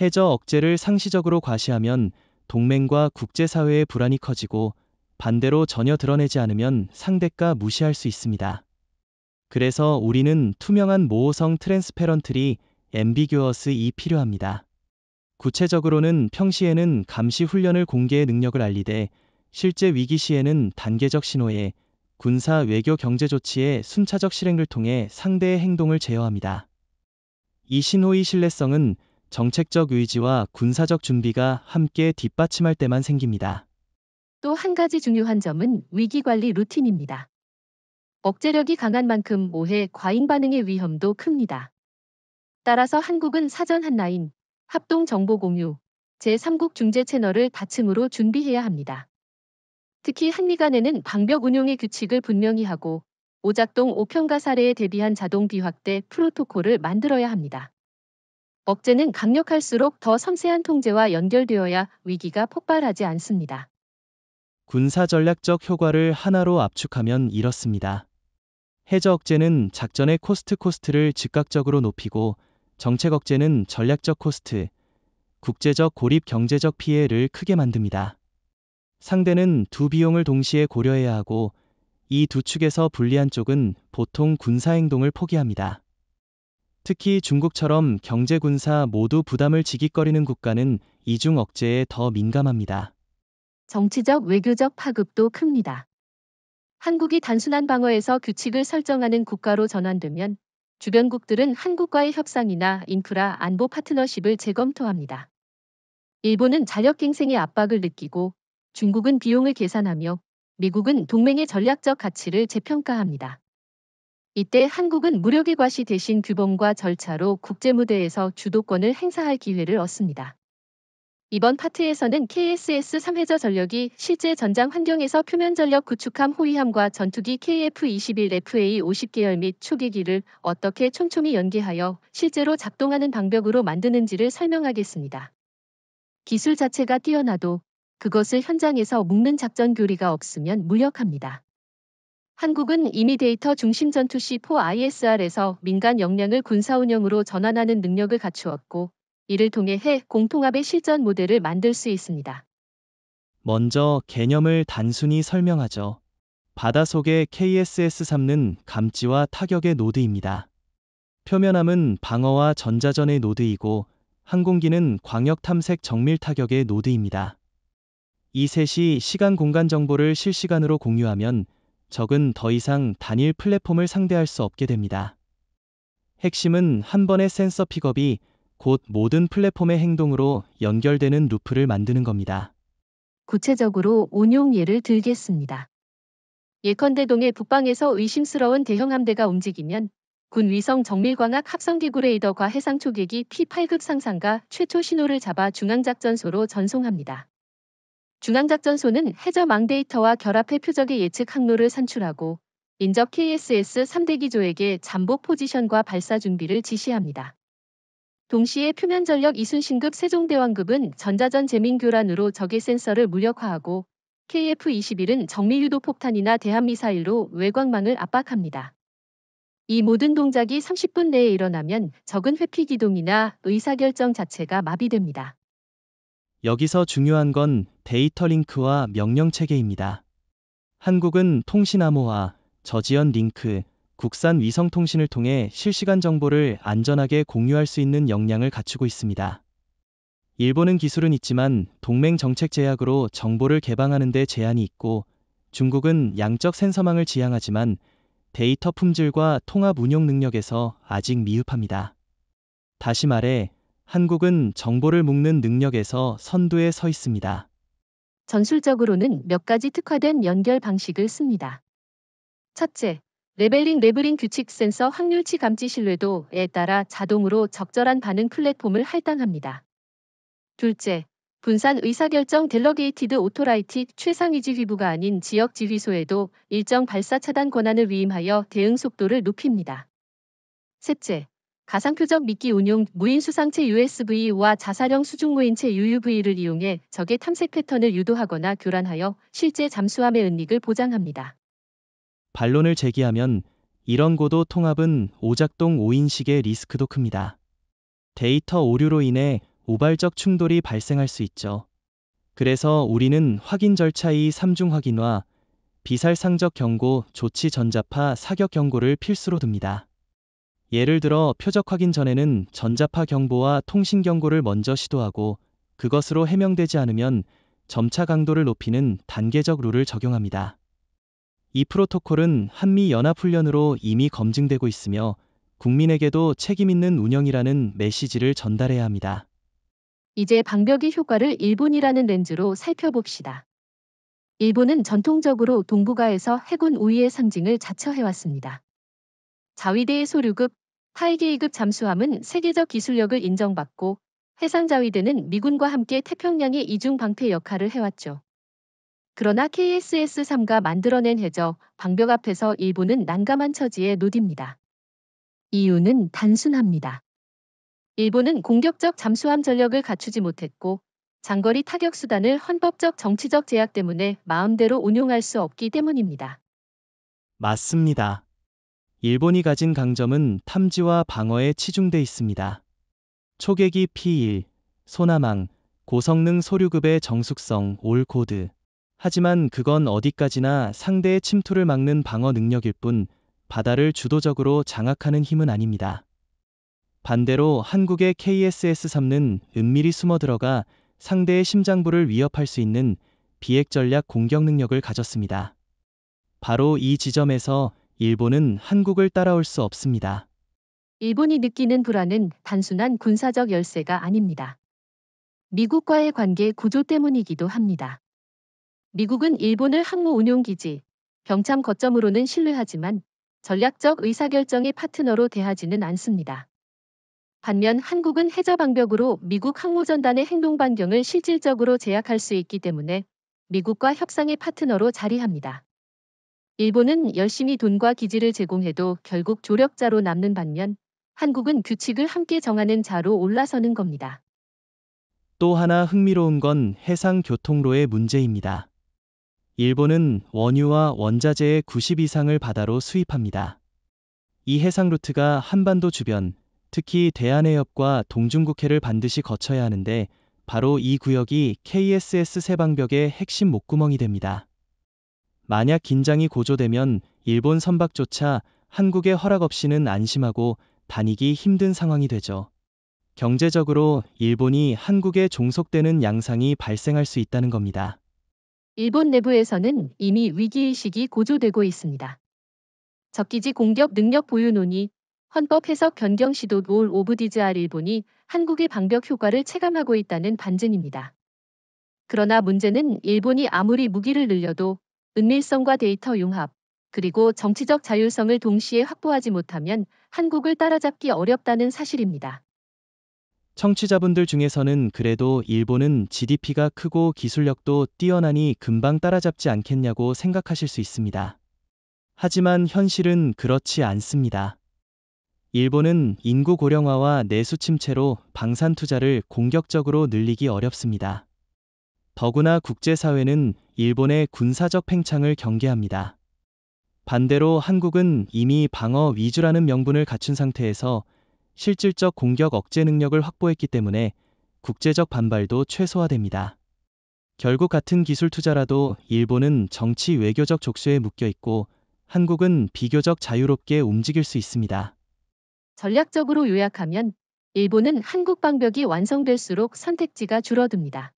해저 억제를 상시적으로 과시하면 동맹과 국제사회의 불안이 커지고 반대로 전혀 드러내지 않으면 상대가 무시할 수 있습니다. 그래서 우리는 투명한 모호성 트랜스페런트리 앰비규어스이 필요합니다. 구체적으로는 평시에는 감시 훈련을 공개의 능력을 알리되 실제 위기 시에는 단계적 신호에 군사 외교 경제 조치의 순차적 실행을 통해 상대의 행동을 제어합니다. 이 신호의 신뢰성은 정책적 의지와 군사적 준비가 함께 뒷받침할 때만 생깁니다. 또 한 가지 중요한 점은 위기관리 루틴입니다. 억제력이 강한 만큼 오해, 과잉 반응의 위험도 큽니다. 따라서 한국은 사전 한라인, 합동 정보 공유, 제3국 중재 채널을 다층으로 준비해야 합니다. 특히 한미 간에는 방벽 운용의 규칙을 분명히 하고 오작동 5평가 사례에 대비한 자동 비확대 프로토콜을 만들어야 합니다. 억제는 강력할수록 더 섬세한 통제와 연결되어야 위기가 폭발하지 않습니다. 군사 전략적 효과를 하나로 압축하면 이렇습니다. 해저 억제는 작전의 코스트를 즉각적으로 높이고 정책 억제는 전략적 코스트, 국제적 고립 경제적 피해를 크게 만듭니다. 상대는 두 비용을 동시에 고려해야 하고 이 두 축에서 불리한 쪽은 보통 군사행동을 포기합니다. 특히 중국처럼 경제 군사 모두 부담을 지깃거리는 국가는 이중 억제에 더 민감합니다. 정치적 외교적 파급도 큽니다. 한국이 단순한 방어에서 규칙을 설정하는 국가로 전환되면 주변국들은 한국과의 협상이나 인프라 안보 파트너십을 재검토합니다. 일본은 자력갱생의 압박을 느끼고 중국은 비용을 계산하며 미국은 동맹의 전략적 가치를 재평가합니다. 이때 한국은 무력의 과시 대신 규범과 절차로 국제무대에서 주도권을 행사할 기회를 얻습니다. 이번 파트에서는 KSS-3 해저 전력이 실제 전장 환경에서 표면 전력 구축함 호위함과 전투기 KF-21 FA-50 계열 및 초계기를 어떻게 촘촘히 연계하여 실제로 작동하는 방벽으로 만드는지를 설명하겠습니다. 기술 자체가 뛰어나도 그것을 현장에서 묶는 작전 교리가 없으면 무력합니다. 한국은 이미 데이터 중심 전투 C4ISR에서 민간 역량을 군사 운영으로 전환하는 능력을 갖추었고 이를 통해 해 공통합의 실전 모델을 만들 수 있습니다. 먼저 개념을 단순히 설명하죠. 바닷속의 KSS-3는 감지와 타격의 노드입니다. 표면함은 방어와 전자전의 노드이고 항공기는 광역 탐색 정밀 타격의 노드입니다. 이 셋이 시간 공간 정보를 실시간으로 공유하면 적은 더 이상 단일 플랫폼을 상대할 수 없게 됩니다. 핵심은 한 번의 센서 픽업이 곧 모든 플랫폼의 행동으로 연결되는 루프를 만드는 겁니다. 구체적으로 운용 예를 들겠습니다. 예컨대 동해 북방에서 의심스러운 대형 함대가 움직이면 군 위성 정밀광학 합성기구 레이더과 해상 초계기 P8급 상상과 최초 신호를 잡아 중앙작전소로 전송합니다. 중앙작전소는 해저망 데이터와 결합해 표적의 예측 항로를 산출하고 인접 KSS-3 대기조에게 잠복 포지션과 발사 준비를 지시합니다. 동시에 표면 전력 이순신급 세종대왕급은 전자전 재민 교란으로 적의 센서를 무력화하고 KF-21은 정밀유도 폭탄이나 대함미사일로 외곽망을 압박합니다. 이 모든 동작이 30분 내에 일어나면 적은 회피 기동이나 의사결정 자체가 마비됩니다. 여기서 중요한 건 데이터 링크와 명령 체계입니다. 한국은 통신 암호화, 저지연 링크, 국산 위성 통신을 통해 실시간 정보를 안전하게 공유할 수 있는 역량을 갖추고 있습니다. 일본은 기술은 있지만 동맹 정책 제약으로 정보를 개방하는 데 제한이 있고 중국은 양적 센서망을 지향하지만 데이터 품질과 통합 운용 능력에서 아직 미흡합니다. 다시 말해 한국은 정보를 묶는 능력에서 선두에 서 있습니다. 전술적으로는 몇 가지 특화된 연결 방식을 씁니다. 첫째, 레벨링 규칙 센서 확률치 감지 신뢰도에 따라 자동으로 적절한 반응 플랫폼을 할당합니다. 둘째, 분산 의사결정 델러게이티드 오토라이티 최상위지 휘부가 아닌 지역 지휘소에도 일정 발사 차단 권한을 위임하여 대응 속도를 높입니다. 셋째, 가상표적 미끼 운용 무인 수상체 USV와 자사령 수중무인체 UUV를 이용해 적의 탐색 패턴을 유도하거나 교란하여 실제 잠수함의 은닉을 보장합니다. 반론을 제기하면 이런 고도 통합은 오작동 5인식의 리스크도 큽니다. 데이터 오류로 인해 우발적 충돌이 발생할 수 있죠. 그래서 우리는 확인 절차의 3중 확인화, 비살상적 경고, 조치 전자파 사격 경고를 필수로 둡니다. 예를 들어 표적 확인 전에는 전자파 경보와 통신 경고를 먼저 시도하고 그것으로 해명되지 않으면 점차 강도를 높이는 단계적 룰을 적용합니다. 이 프로토콜은 한미연합훈련으로 이미 검증되고 있으며 국민에게도 책임 있는 운영이라는 메시지를 전달해야 합니다. 이제 방벽의 효과를 일본이라는 렌즈로 살펴봅시다. 일본은 전통적으로 동북아에서 해군 우위의 상징을 자처해왔습니다. 자위대의 소류급, 타이게이급 잠수함은 세계적 기술력을 인정받고 해상자위대는 미군과 함께 태평양의 이중 방패 역할을 해왔죠. 그러나 KSS-3가 만들어낸 해저 방벽 앞에서 일본은 난감한 처지에 놓입니다. 이유는 단순합니다. 일본은 공격적 잠수함 전력을 갖추지 못했고 장거리 타격 수단을 헌법적 정치적 제약 때문에 마음대로 운용할 수 없기 때문입니다. 맞습니다. 일본이 가진 강점은 탐지와 방어에 치중돼 있습니다. 초계기 P1, 소나망, 고성능 소류급의 정숙성 올코드. 하지만 그건 어디까지나 상대의 침투를 막는 방어 능력일 뿐 바다를 주도적으로 장악하는 힘은 아닙니다. 반대로 한국의 KSS-3는 은밀히 숨어들어가 상대의 심장부를 위협할 수 있는 비핵 전략 공격 능력을 가졌습니다. 바로 이 지점에서 일본은 한국을 따라올 수 없습니다. 일본이 느끼는 불안은 단순한 군사적 열세가 아닙니다. 미국과의 관계 구조 때문이기도 합니다. 미국은 일본을 항모 운용기지, 병참 거점으로는 신뢰하지만 전략적 의사결정의 파트너로 대하지는 않습니다. 반면 한국은 해저 방벽으로 미국 항모전단의 행동 반경을 실질적으로 제약할 수 있기 때문에 미국과 협상의 파트너로 자리합니다. 일본은 열심히 돈과 기지를 제공해도 결국 조력자로 남는 반면 한국은 규칙을 함께 정하는 자로 올라서는 겁니다. 또 하나 흥미로운 건 해상 교통로의 문제입니다. 일본은 원유와 원자재의 90 이상을 바다로 수입합니다. 이 해상 루트가 한반도 주변, 특히 대한해협과 동중국해를 반드시 거쳐야 하는데 바로 이 구역이 KSS 세방벽의 핵심 목구멍이 됩니다. 만약 긴장이 고조되면 일본 선박조차 한국의 허락 없이는 안심하고 다니기 힘든 상황이 되죠. 경제적으로 일본이 한국에 종속되는 양상이 발생할 수 있다는 겁니다. 일본 내부에서는 이미 위기의식이 고조되고 있습니다. 적기지 공격 능력 보유 논의, 헌법 해석 변경 시도 올 오브 디즈알 일본이 한국의 방벽 효과를 체감하고 있다는 반증입니다. 그러나 문제는 일본이 아무리 무기를 늘려도 은밀성과 데이터 융합, 그리고 정치적 자율성을 동시에 확보하지 못하면 한국을 따라잡기 어렵다는 사실입니다. 청취자분들 중에서는 그래도 일본은 GDP가 크고 기술력도 뛰어나니 금방 따라잡지 않겠냐고 생각하실 수 있습니다. 하지만 현실은 그렇지 않습니다. 일본은 인구 고령화와 내수 침체로 방산 투자를 공격적으로 늘리기 어렵습니다. 더구나 국제사회는 일본의 군사적 팽창을 경계합니다. 반대로 한국은 이미 방어 위주라는 명분을 갖춘 상태에서 실질적 공격 억제 능력을 확보했기 때문에 국제적 반발도 최소화됩니다. 결국 같은 기술 투자라도 일본은 정치 외교적 족쇄에 묶여 있고 한국은 비교적 자유롭게 움직일 수 있습니다. 전략적으로 요약하면 일본은 한국 방벽이 완성될수록 선택지가 줄어듭니다.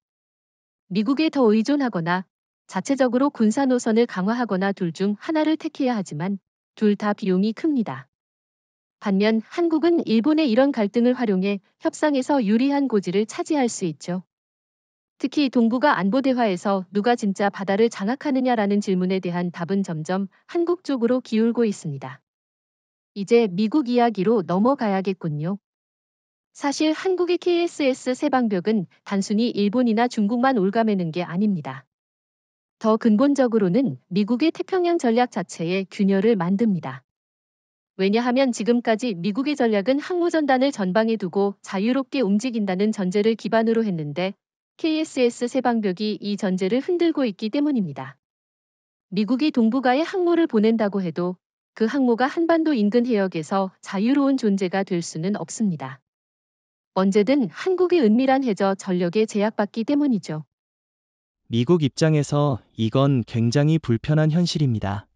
미국에 더 의존하거나 자체적으로 군사 노선을 강화하거나 둘 중 하나를 택해야 하지만 둘 다 비용이 큽니다. 반면 한국은 일본의 이런 갈등을 활용해 협상에서 유리한 고지를 차지할 수 있죠. 특히 동북아 안보 대화에서 누가 진짜 바다를 장악하느냐라는 질문에 대한 답은 점점 한국 쪽으로 기울고 있습니다. 이제 미국 이야기로 넘어가야겠군요. 사실 한국의 KSS 세방벽은 단순히 일본이나 중국만 올가매는 게 아닙니다. 더 근본적으로는 미국의 태평양 전략 자체에 균열을 만듭니다. 왜냐하면 지금까지 미국의 전략은 항모전단을 전방에 두고 자유롭게 움직인다는 전제를 기반으로 했는데 KSS 세방벽이 이 전제를 흔들고 있기 때문입니다. 미국이 동북아에 항모를 보낸다고 해도 그 항모가 한반도 인근 해역에서 자유로운 존재가 될 수는 없습니다. 언제든 한국의 은밀한 해저 전력에 제약받기 때문이죠. 미국 입장에서 이건 굉장히 불편한 현실입니다.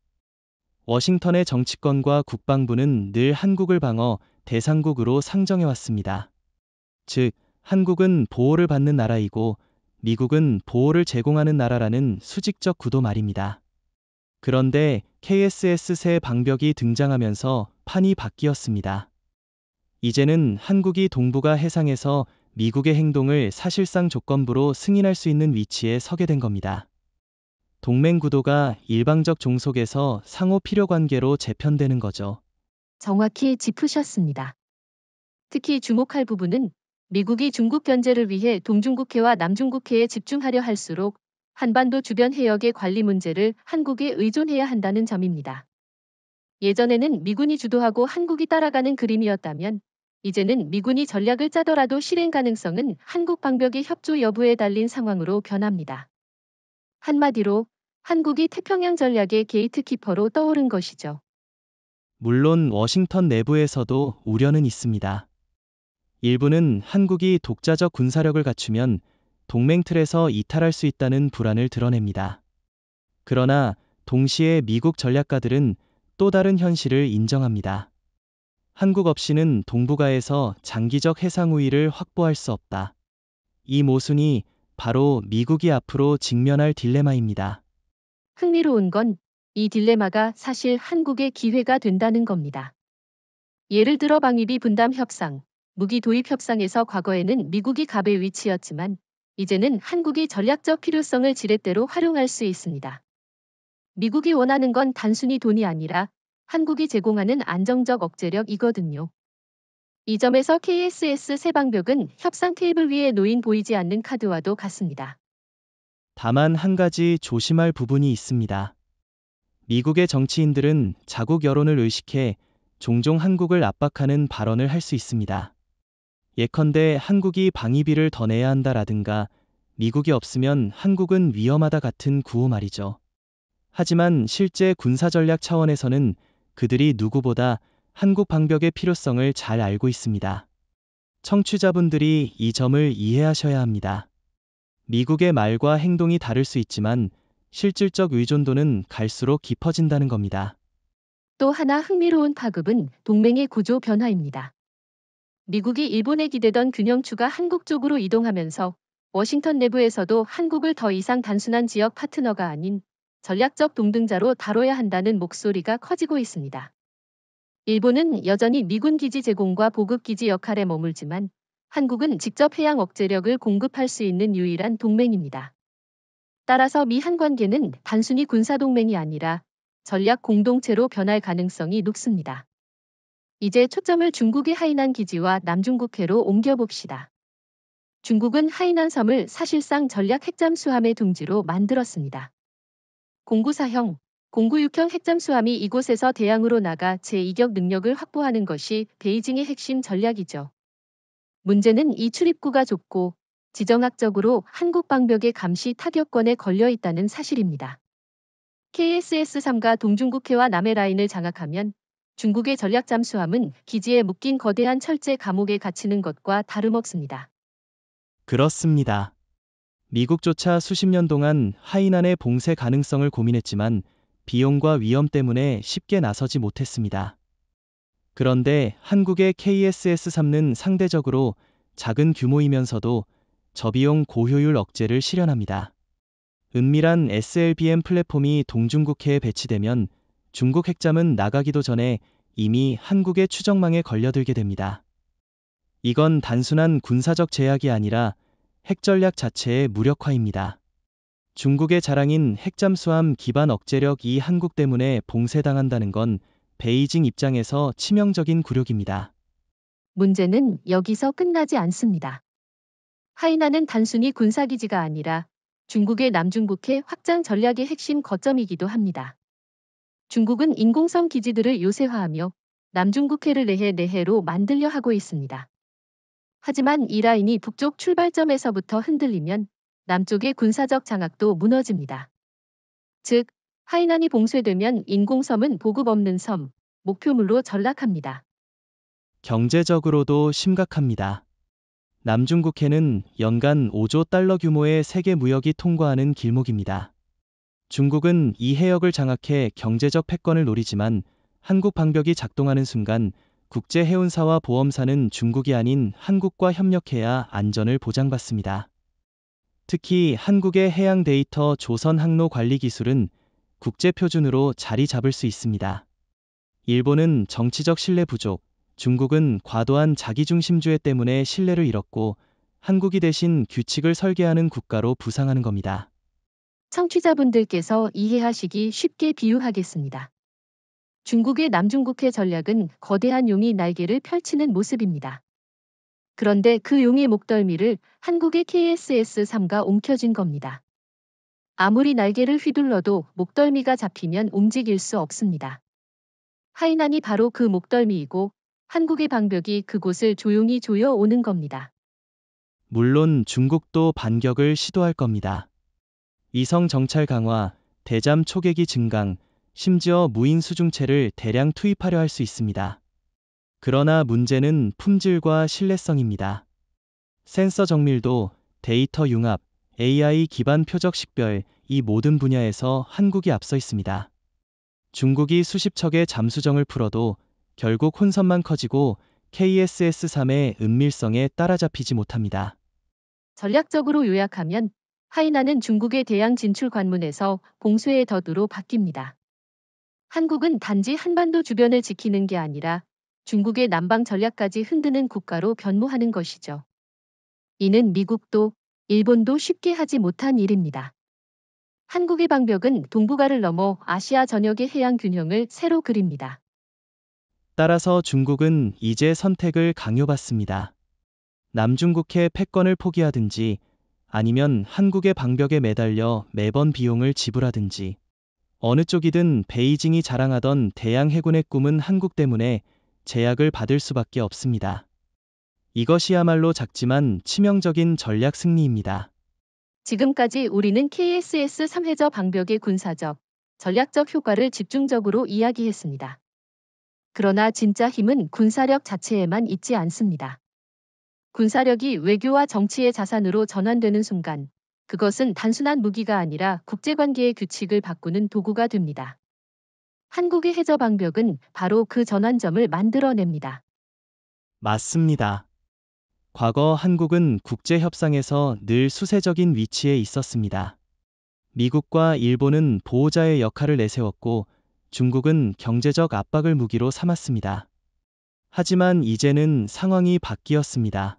워싱턴의 정치권과 국방부는 늘 한국을 방어 대상국으로 상정해왔습니다. 즉, 한국은 보호를 받는 나라이고 미국은 보호를 제공하는 나라라는 수직적 구도 말입니다. 그런데 KSS 새 방벽이 등장하면서 판이 바뀌었습니다. 이제는 한국이 동북아 해상에서 미국의 행동을 사실상 조건부로 승인할 수 있는 위치에 서게 된 겁니다. 동맹 구도가 일방적 종속에서 상호 필요 관계로 재편되는 거죠. 정확히 짚으셨습니다. 특히 주목할 부분은 미국이 중국 견제를 위해 동중국해와 남중국해에 집중하려 할수록 한반도 주변 해역의 관리 문제를 한국에 의존해야 한다는 점입니다. 예전에는 미군이 주도하고 한국이 따라가는 그림이었다면 이제는 미군이 전략을 짜더라도 실행 가능성은 한국 방벽의 협조 여부에 달린 상황으로 변합니다. 한마디로 한국이 태평양 전략의 게이트키퍼로 떠오른 것이죠. 물론 워싱턴 내부에서도 우려는 있습니다. 일부는 한국이 독자적 군사력을 갖추면 동맹 틀에서 이탈할 수 있다는 불안을 드러냅니다. 그러나 동시에 미국 전략가들은 또 다른 현실을 인정합니다. 한국 없이는 동북아에서 장기적 해상 우위를 확보할 수 없다. 이 모순이 바로 미국이 앞으로 직면할 딜레마입니다. 흥미로운 건 이 딜레마가 사실 한국의 기회가 된다는 겁니다. 예를 들어 방위비 분담 협상, 무기 도입 협상에서 과거에는 미국이 갑의 위치였지만 이제는 한국이 전략적 필요성을 지렛대로 활용할 수 있습니다. 미국이 원하는 건 단순히 돈이 아니라 한국이 제공하는 안정적 억제력이거든요. 이 점에서 KSS 새방벽은 협상 테이블 위에 놓인 보이지 않는 카드와도 같습니다. 다만 한 가지 조심할 부분이 있습니다. 미국의 정치인들은 자국 여론을 의식해 종종 한국을 압박하는 발언을 할 수 있습니다. 예컨대 한국이 방위비를 더 내야 한다라든가 미국이 없으면 한국은 위험하다 같은 구호 말이죠. 하지만 실제 군사전략 차원에서는 그들이 누구보다 한국 방벽의 필요성을 잘 알고 있습니다. 청취자분들이 이 점을 이해하셔야 합니다. 미국의 말과 행동이 다를 수 있지만 실질적 의존도는 갈수록 깊어진다는 겁니다. 또 하나 흥미로운 파급은 동맹의 구조 변화입니다. 미국이 일본에 기대던 균형추가 한국 쪽으로 이동하면서 워싱턴 내부에서도 한국을 더 이상 단순한 지역 파트너가 아닌 전략적 동등자로 다뤄야 한다는 목소리가 커지고 있습니다. 일본은 여전히 미군 기지 제공과 보급 기지 역할에 머물지만 한국은 직접 해양 억제력을 공급할 수 있는 유일한 동맹입니다. 따라서 미한 관계는 단순히 군사동맹이 아니라 전략 공동체로 변할 가능성이 높습니다. 이제 초점을 중국의 하이난 기지와 남중국해로 옮겨봅시다. 중국은 하이난 섬을 사실상 전략 핵잠수함의 둥지로 만들었습니다. 공구사형, 공구육형 핵잠수함이 이곳에서 대양으로 나가 제2격 능력을 확보하는 것이 베이징의 핵심 전략이죠. 문제는 이 출입구가 좁고 지정학적으로 한국 방벽의 감시 타격권에 걸려 있다는 사실입니다. KSS-3가 동중국해와 남해 라인을 장악하면 중국의 전략 잠수함은 기지에 묶인 거대한 철제 감옥에 갇히는 것과 다름없습니다. 그렇습니다. 미국조차 수십 년 동안 하이난의 봉쇄 가능성을 고민했지만 비용과 위험 때문에 쉽게 나서지 못했습니다. 그런데 한국의 KSS-3는 상대적으로 작은 규모이면서도 저비용 고효율 억제를 실현합니다. 은밀한 SLBM 플랫폼이 동중국해에 배치되면 중국 핵잠은 나가기도 전에 이미 한국의 추적망에 걸려들게 됩니다. 이건 단순한 군사적 제약이 아니라 핵전략 자체의 무력화입니다. 중국의 자랑인 핵잠수함 기반 억제력이 한국 때문에 봉쇄당한다는 건 베이징 입장에서 치명적인 굴욕입니다. 문제는 여기서 끝나지 않습니다. 하이난은 단순히 군사기지가 아니라 중국의 남중국해 확장 전략의 핵심 거점이기도 합니다. 중국은 인공섬 기지들을 요새화하며 남중국해를 내해로 만들려 하고 있습니다. 하지만 이 라인이 북쪽 출발점에서부터 흔들리면 남쪽의 군사적 장악도 무너집니다. 즉, 하이난이 봉쇄되면 인공섬은 보급 없는 섬, 목표물로 전락합니다. 경제적으로도 심각합니다. 남중국해는 연간 5조 달러 규모의 세계 무역이 통과하는 길목입니다. 중국은 이 해역을 장악해 경제적 패권을 노리지만 한국 방벽이 작동하는 순간 국제 해운사와 보험사는 중국이 아닌 한국과 협력해야 안전을 보장받습니다. 특히 한국의 해양 데이터 조선 항로 관리 기술은 국제 표준으로 자리 잡을 수 있습니다. 일본은 정치적 신뢰 부족, 중국은 과도한 자기중심주의 때문에 신뢰를 잃었고 한국이 대신 규칙을 설계하는 국가로 부상하는 겁니다. 청취자분들께서 이해하시기 쉽게 비유하겠습니다. 중국의 남중국해 전략은 거대한 용이 날개를 펼치는 모습입니다. 그런데 그 용의 목덜미를 한국의 KSS-3가 움켜쥔 겁니다. 아무리 날개를 휘둘러도 목덜미가 잡히면 움직일 수 없습니다. 하이난이 바로 그 목덜미이고 한국의 방벽이 그곳을 조용히 조여오는 겁니다. 물론 중국도 반격을 시도할 겁니다. 위성 정찰 강화, 대잠 초계기 증강, 심지어 무인 수중체를 대량 투입하려 할 수 있습니다. 그러나 문제는 품질과 신뢰성입니다. 센서 정밀도, 데이터 융합, AI 기반 표적 식별, 이 모든 분야에서 한국이 앞서 있습니다. 중국이 수십 척의 잠수정을 풀어도 결국 혼선만 커지고 KSS-3의 은밀성에 따라잡히지 못합니다. 전략적으로 요약하면 하이난은 중국의 대양 진출 관문에서 봉쇄의 덫으로 바뀝니다. 한국은 단지 한반도 주변을 지키는 게 아니라 중국의 남방 전략까지 흔드는 국가로 변모하는 것이죠. 이는 미국도 일본도 쉽게 하지 못한 일입니다. 한국의 방벽은 동북아를 넘어 아시아 전역의 해양 균형을 새로 그립니다. 따라서 중국은 이제 선택을 강요받습니다. 남중국해 패권을 포기하든지 아니면 한국의 방벽에 매달려 매번 비용을 지불하든지 어느 쪽이든 베이징이 자랑하던 대양 해군의 꿈은 한국 때문에 제약을 받을 수밖에 없습니다. 이것이야말로 작지만 치명적인 전략 승리입니다. 지금까지 우리는 KSS-3 해저 방벽의 군사적, 전략적 효과를 집중적으로 이야기했습니다. 그러나 진짜 힘은 군사력 자체에만 있지 않습니다. 군사력이 외교와 정치의 자산으로 전환되는 순간, 그것은 단순한 무기가 아니라 국제관계의 규칙을 바꾸는 도구가 됩니다. 한국의 해저 방벽은 바로 그 전환점을 만들어냅니다. 맞습니다. 과거 한국은 국제협상에서 늘 수세적인 위치에 있었습니다. 미국과 일본은 보호자의 역할을 내세웠고 중국은 경제적 압박을 무기로 삼았습니다. 하지만 이제는 상황이 바뀌었습니다.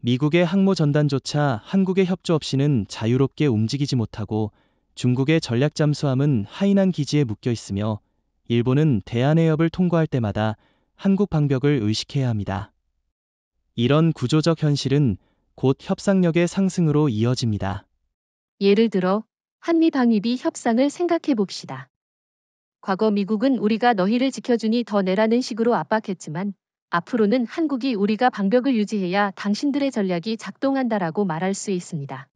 미국의 항모 전단조차 한국의 협조 없이는 자유롭게 움직이지 못하고 중국의 전략 잠수함은 하이난 기지에 묶여 있으며 일본은 대한해협을 통과할 때마다 한국 방벽을 의식해야 합니다. 이런 구조적 현실은 곧 협상력의 상승으로 이어집니다. 예를 들어 한미 방위비 협상을 생각해 봅시다. 과거 미국은 우리가 너희를 지켜주니 더 내라는 식으로 압박했지만 앞으로는 한국이 우리가 방벽을 유지해야 당신들의 전략이 작동한다라고 말할 수 있습니다.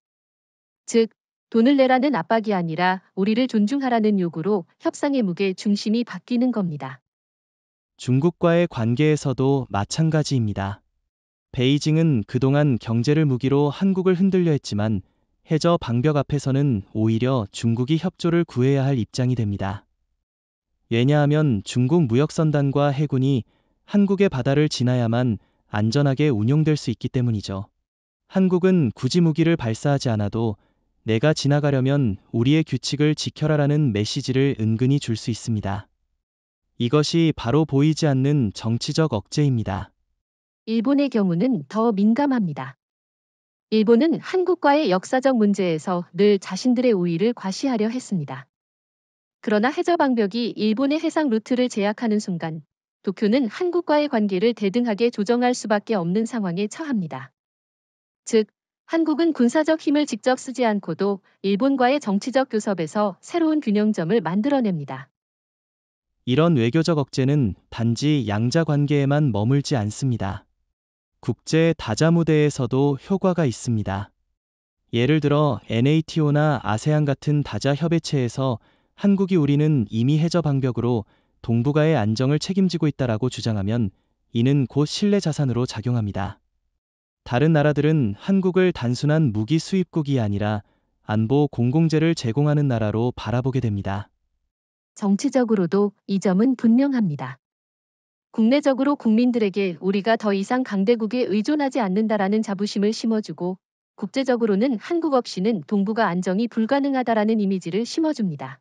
즉, 돈을 내라는 압박이 아니라 우리를 존중하라는 요구로 협상의 무게 중심이 바뀌는 겁니다. 중국과의 관계에서도 마찬가지입니다. 베이징은 그동안 경제를 무기로 한국을 흔들려 했지만 해저 방벽 앞에서는 오히려 중국이 협조를 구해야 할 입장이 됩니다. 왜냐하면 중국 무역선단과 해군이 한국의 바다를 지나야만 안전하게 운용될 수 있기 때문이죠. 한국은 굳이 무기를 발사하지 않아도 내가 지나가려면 우리의 규칙을 지켜라라는 메시지를 은근히 줄 수 있습니다. 이것이 바로 보이지 않는 정치적 억제입니다. 일본의 경우는 더 민감합니다. 일본은 한국과의 역사적 문제에서 늘 자신들의 우위를 과시하려 했습니다. 그러나 해저 방벽이 일본의 해상 루트를 제약하는 순간 도쿄는 한국과의 관계를 대등하게 조정할 수밖에 없는 상황에 처합니다. 즉, 한국은 군사적 힘을 직접 쓰지 않고도 일본과의 정치적 교섭에서 새로운 균형점을 만들어냅니다. 이런 외교적 억제는 단지 양자 관계에만 머물지 않습니다. 국제 다자무대에서도 효과가 있습니다. 예를 들어 NATO나 아세안 같은 다자 협의체에서 한국이 우리는 이미 해저 방벽으로 동북아의 안정을 책임지고 있다라고 주장하면 이는 곧 신뢰 자산으로 작용합니다. 다른 나라들은 한국을 단순한 무기 수입국이 아니라 안보 공공재를 제공하는 나라로 바라보게 됩니다. 정치적으로도 이 점은 분명합니다. 국내적으로 국민들에게 우리가 더 이상 강대국에 의존하지 않는다라는 자부심을 심어주고 국제적으로는 한국 없이는 동북아 안정이 불가능하다라는 이미지를 심어줍니다.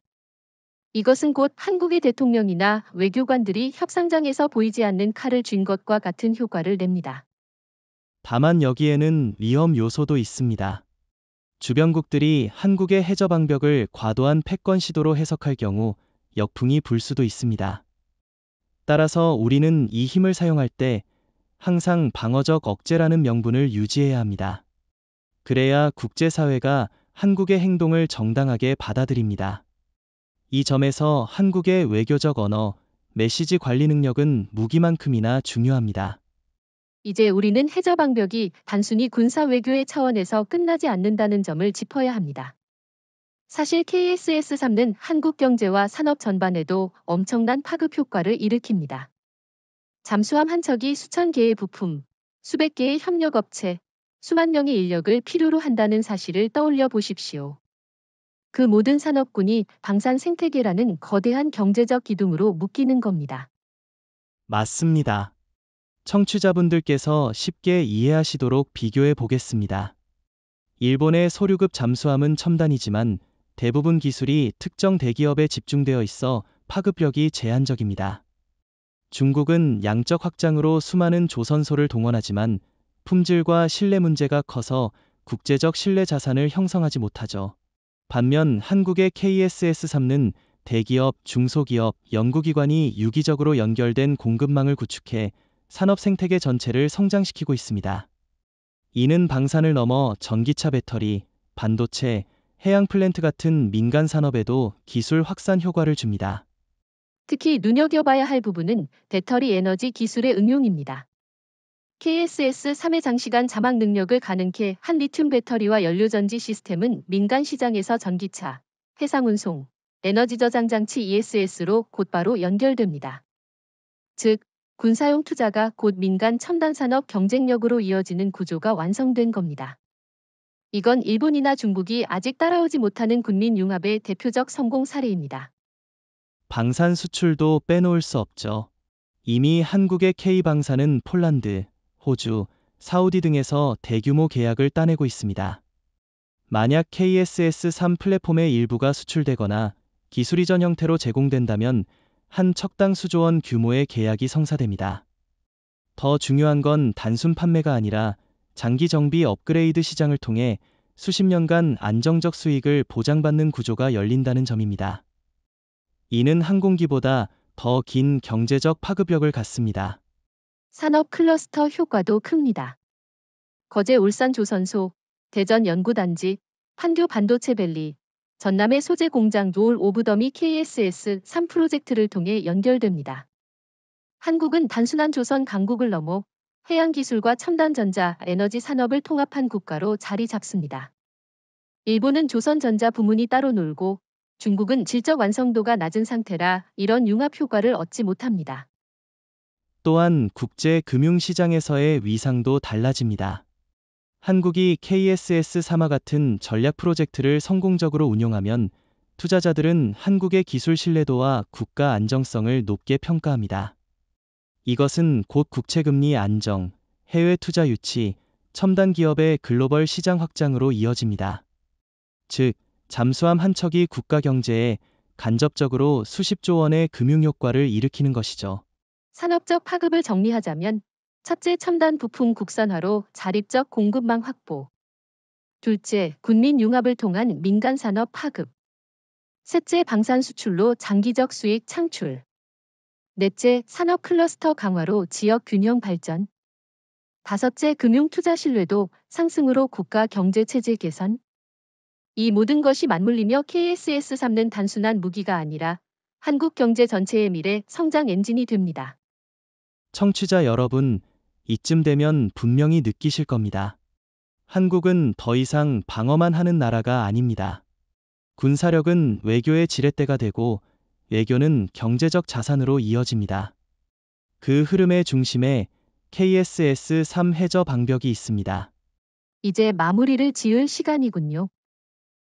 이것은 곧 한국의 대통령이나 외교관들이 협상장에서 보이지 않는 칼을 쥔 것과 같은 효과를 냅니다. 다만 여기에는 위험 요소도 있습니다. 주변국들이 한국의 해저 방벽을 과도한 패권 시도로 해석할 경우 역풍이 불 수도 있습니다. 따라서 우리는 이 힘을 사용할 때 항상 방어적 억제라는 명분을 유지해야 합니다. 그래야 국제사회가 한국의 행동을 정당하게 받아들입니다. 이 점에서 한국의 외교적 언어, 메시지 관리 능력은 무기만큼이나 중요합니다. 이제 우리는 해저 방벽이 단순히 군사 외교의 차원에서 끝나지 않는다는 점을 짚어야 합니다. 사실 KSS-3는 한국 경제와 산업 전반에도 엄청난 파급 효과를 일으킵니다. 잠수함 한 척이 수천 개의 부품, 수백 개의 협력업체, 수만 명의 인력을 필요로 한다는 사실을 떠올려 보십시오. 그 모든 산업군이 방산 생태계라는 거대한 경제적 기둥으로 묶이는 겁니다. 맞습니다. 청취자분들께서 쉽게 이해하시도록 비교해 보겠습니다. 일본의 소류급 잠수함은 첨단이지만 대부분 기술이 특정 대기업에 집중되어 있어 파급력이 제한적입니다. 중국은 양적 확장으로 수많은 조선소를 동원하지만 품질과 신뢰 문제가 커서 국제적 신뢰 자산을 형성하지 못하죠. 반면 한국의 KSS-3는 대기업, 중소기업, 연구기관이 유기적으로 연결된 공급망을 구축해 산업 생태계 전체를 성장시키고 있습니다. 이는 방산을 넘어 전기차 배터리, 반도체, 해양 플랜트 같은 민간 산업에도 기술 확산 효과를 줍니다. 특히 눈여겨봐야 할 부분은 배터리 에너지 기술의 응용입니다. KSS-3의 장시간 잠학 능력을 가능케 한 리튬 배터리와 연료전지 시스템은 민간 시장에서 전기차, 해상운송, 에너지 저장 장치 ESS로 곧바로 연결됩니다. 즉, 군사용 투자가 곧 민간 첨단 산업 경쟁력으로 이어지는 구조가 완성된 겁니다. 이건 일본이나 중국이 아직 따라오지 못하는 군민 융합의 대표적 성공 사례입니다. 방산 수출도 빼놓을 수 없죠. 이미 한국의 K방산은 폴란드, 호주, 사우디 등에서 대규모 계약을 따내고 있습니다. 만약 KSS-3 플랫폼의 일부가 수출되거나 기술 이전 형태로 제공된다면 한 척당 수조 원 규모의 계약이 성사됩니다. 더 중요한 건 단순 판매가 아니라 장기 정비 업그레이드 시장을 통해 수십 년간 안정적 수익을 보장받는 구조가 열린다는 점입니다. 이는 항공기보다 더 긴 경제적 파급력을 갖습니다. 산업 클러스터 효과도 큽니다. 거제 울산 조선소, 대전 연구단지, 판교 반도체밸리, 전남의 소재 공장 롤 오브 더미 KSS-3 프로젝트를 통해 연결됩니다. 한국은 단순한 조선 강국을 넘어 해양 기술과 첨단 전자, 에너지 산업을 통합한 국가로 자리 잡습니다. 일본은 조선전자 부문이 따로 놀고 중국은 질적 완성도가 낮은 상태라 이런 융합 효과를 얻지 못합니다. 또한 국제 금융시장에서의 위상도 달라집니다. 한국이 KSS-3와 같은 전략 프로젝트를 성공적으로 운용하면 투자자들은 한국의 기술 신뢰도와 국가 안정성을 높게 평가합니다. 이것은 곧 국채금리 안정, 해외 투자 유치, 첨단 기업의 글로벌 시장 확장으로 이어집니다. 즉, 잠수함 한 척이 국가 경제에 간접적으로 수십조 원의 금융 효과를 일으키는 것이죠. 산업적 파급을 정리하자면 첫째, 첨단 부품 국산화로 자립적 공급망 확보. 둘째, 군민 융합을 통한 민간 산업 파급. 셋째, 방산 수출로 장기적 수익 창출. 넷째, 산업 클러스터 강화로 지역 균형 발전. 다섯째, 금융 투자 신뢰도 상승으로 국가 경제 체질 개선. 이 모든 것이 맞물리며 KSS-3는 단순한 무기가 아니라 한국 경제 전체의 미래 성장 엔진이 됩니다. 청취자 여러분, 이쯤 되면 분명히 느끼실 겁니다. 한국은 더 이상 방어만 하는 나라가 아닙니다. 군사력은 외교의 지렛대가 되고 외교는 경제적 자산으로 이어집니다. 그 흐름의 중심에 KSS-3 해저 방벽이 있습니다. 이제 마무리를 지을 시간이군요.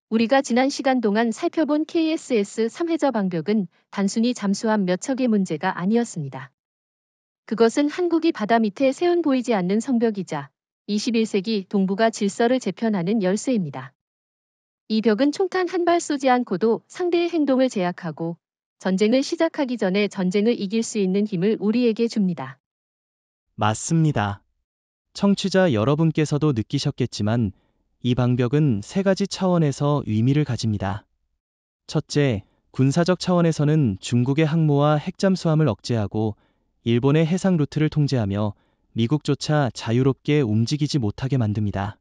우리가 지난 시간 동안 살펴본 KSS-3 해저 방벽은 단순히 잠수함 몇 척의 문제가 아니었습니다. 그것은 한국이 바다 밑에 세운 보이지 않는 성벽이자 21세기 동북아 질서를 재편하는 열쇠입니다. 이 벽은 총탄 한 발 쏘지 않고도 상대의 행동을 제약하고 전쟁을 시작하기 전에 전쟁을 이길 수 있는 힘을 우리에게 줍니다. 맞습니다. 청취자 여러분께서도 느끼셨겠지만 이 방벽은 세 가지 차원에서 의미를 가집니다. 첫째, 군사적 차원에서는 중국의 항모와 핵잠수함을 억제하고 일본의 해상 루트를 통제하며 미국조차 자유롭게 움직이지 못하게 만듭니다.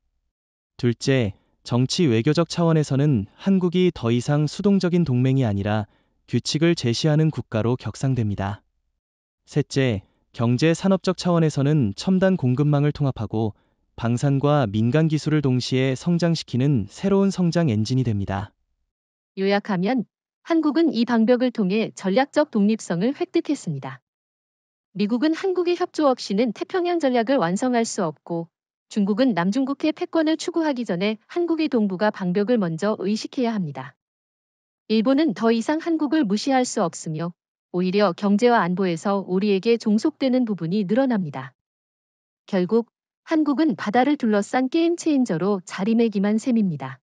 둘째, 정치 외교적 차원에서는 한국이 더 이상 수동적인 동맹이 아니라 규칙을 제시하는 국가로 격상됩니다. 셋째, 경제 산업적 차원에서는 첨단 공급망을 통합하고 방산과 민간 기술을 동시에 성장시키는 새로운 성장 엔진이 됩니다. 요약하면 한국은 이 방벽을 통해 전략적 독립성을 획득했습니다. 미국은 한국의 협조 없이는 태평양 전략을 완성할 수 없고 중국은 남중국해 패권을 추구하기 전에 한국의 동북아 방벽을 먼저 의식해야 합니다. 일본은 더 이상 한국을 무시할 수 없으며 오히려 경제와 안보에서 우리에게 종속되는 부분이 늘어납니다. 결국 한국은 바다를 둘러싼 게임 체인저로 자리매김한 셈입니다.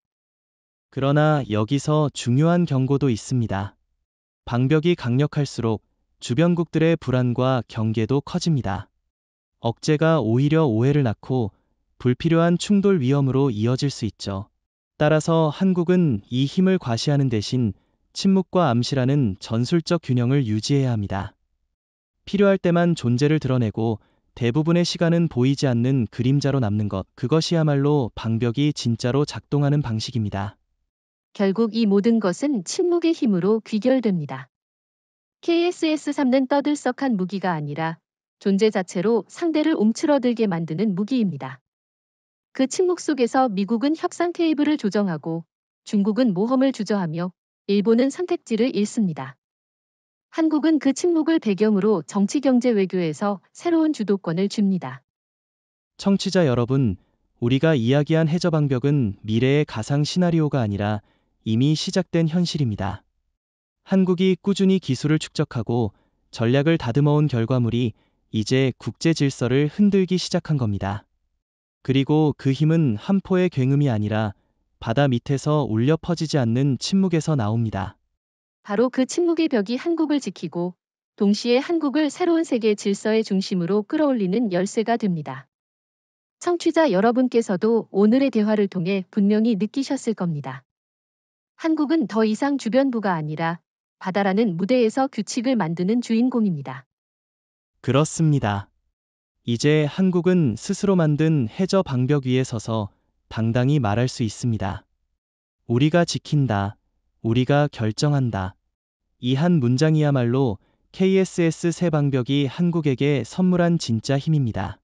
그러나 여기서 중요한 경고도 있습니다. 방벽이 강력할수록 주변국들의 불안과 경계도 커집니다. 억제가 오히려 오해를 낳고 불필요한 충돌 위험으로 이어질 수 있죠. 따라서 한국은 이 힘을 과시하는 대신 침묵과 암시라는 전술적 균형을 유지해야 합니다. 필요할 때만 존재를 드러내고 대부분의 시간은 보이지 않는 그림자로 남는 것, 그것이야말로 방벽이 진짜로 작동하는 방식입니다. 결국 이 모든 것은 침묵의 힘으로 귀결됩니다. KSS-3는 떠들썩한 무기가 아니라 존재 자체로 상대를 움츠러들게 만드는 무기입니다. 그 침묵 속에서 미국은 협상 테이블을 조정하고 중국은 모험을 주저하며 일본은 선택지를 잃습니다. 한국은 그 침묵을 배경으로 정치 경제 외교에서 새로운 주도권을 줍니다. 청취자 여러분, 우리가 이야기한 해저방벽은 미래의 가상 시나리오가 아니라 이미 시작된 현실입니다. 한국이 꾸준히 기술을 축적하고 전략을 다듬어온 결과물이 이제 국제 질서를 흔들기 시작한 겁니다. 그리고 그 힘은 한 포의 굉음이 아니라 바다 밑에서 울려 퍼지지 않는 침묵에서 나옵니다. 바로 그 침묵의 벽이 한국을 지키고 동시에 한국을 새로운 세계 질서의 중심으로 끌어올리는 열쇠가 됩니다. 청취자 여러분께서도 오늘의 대화를 통해 분명히 느끼셨을 겁니다. 한국은 더 이상 주변부가 아니라 바다라는 무대에서 규칙을 만드는 주인공입니다. 그렇습니다. 이제 한국은 스스로 만든 해저 방벽 위에 서서 당당히 말할 수 있습니다. 우리가 지킨다. 우리가 결정한다. 이 한 문장이야말로 KSS 새 방벽이 한국에게 선물한 진짜 힘입니다.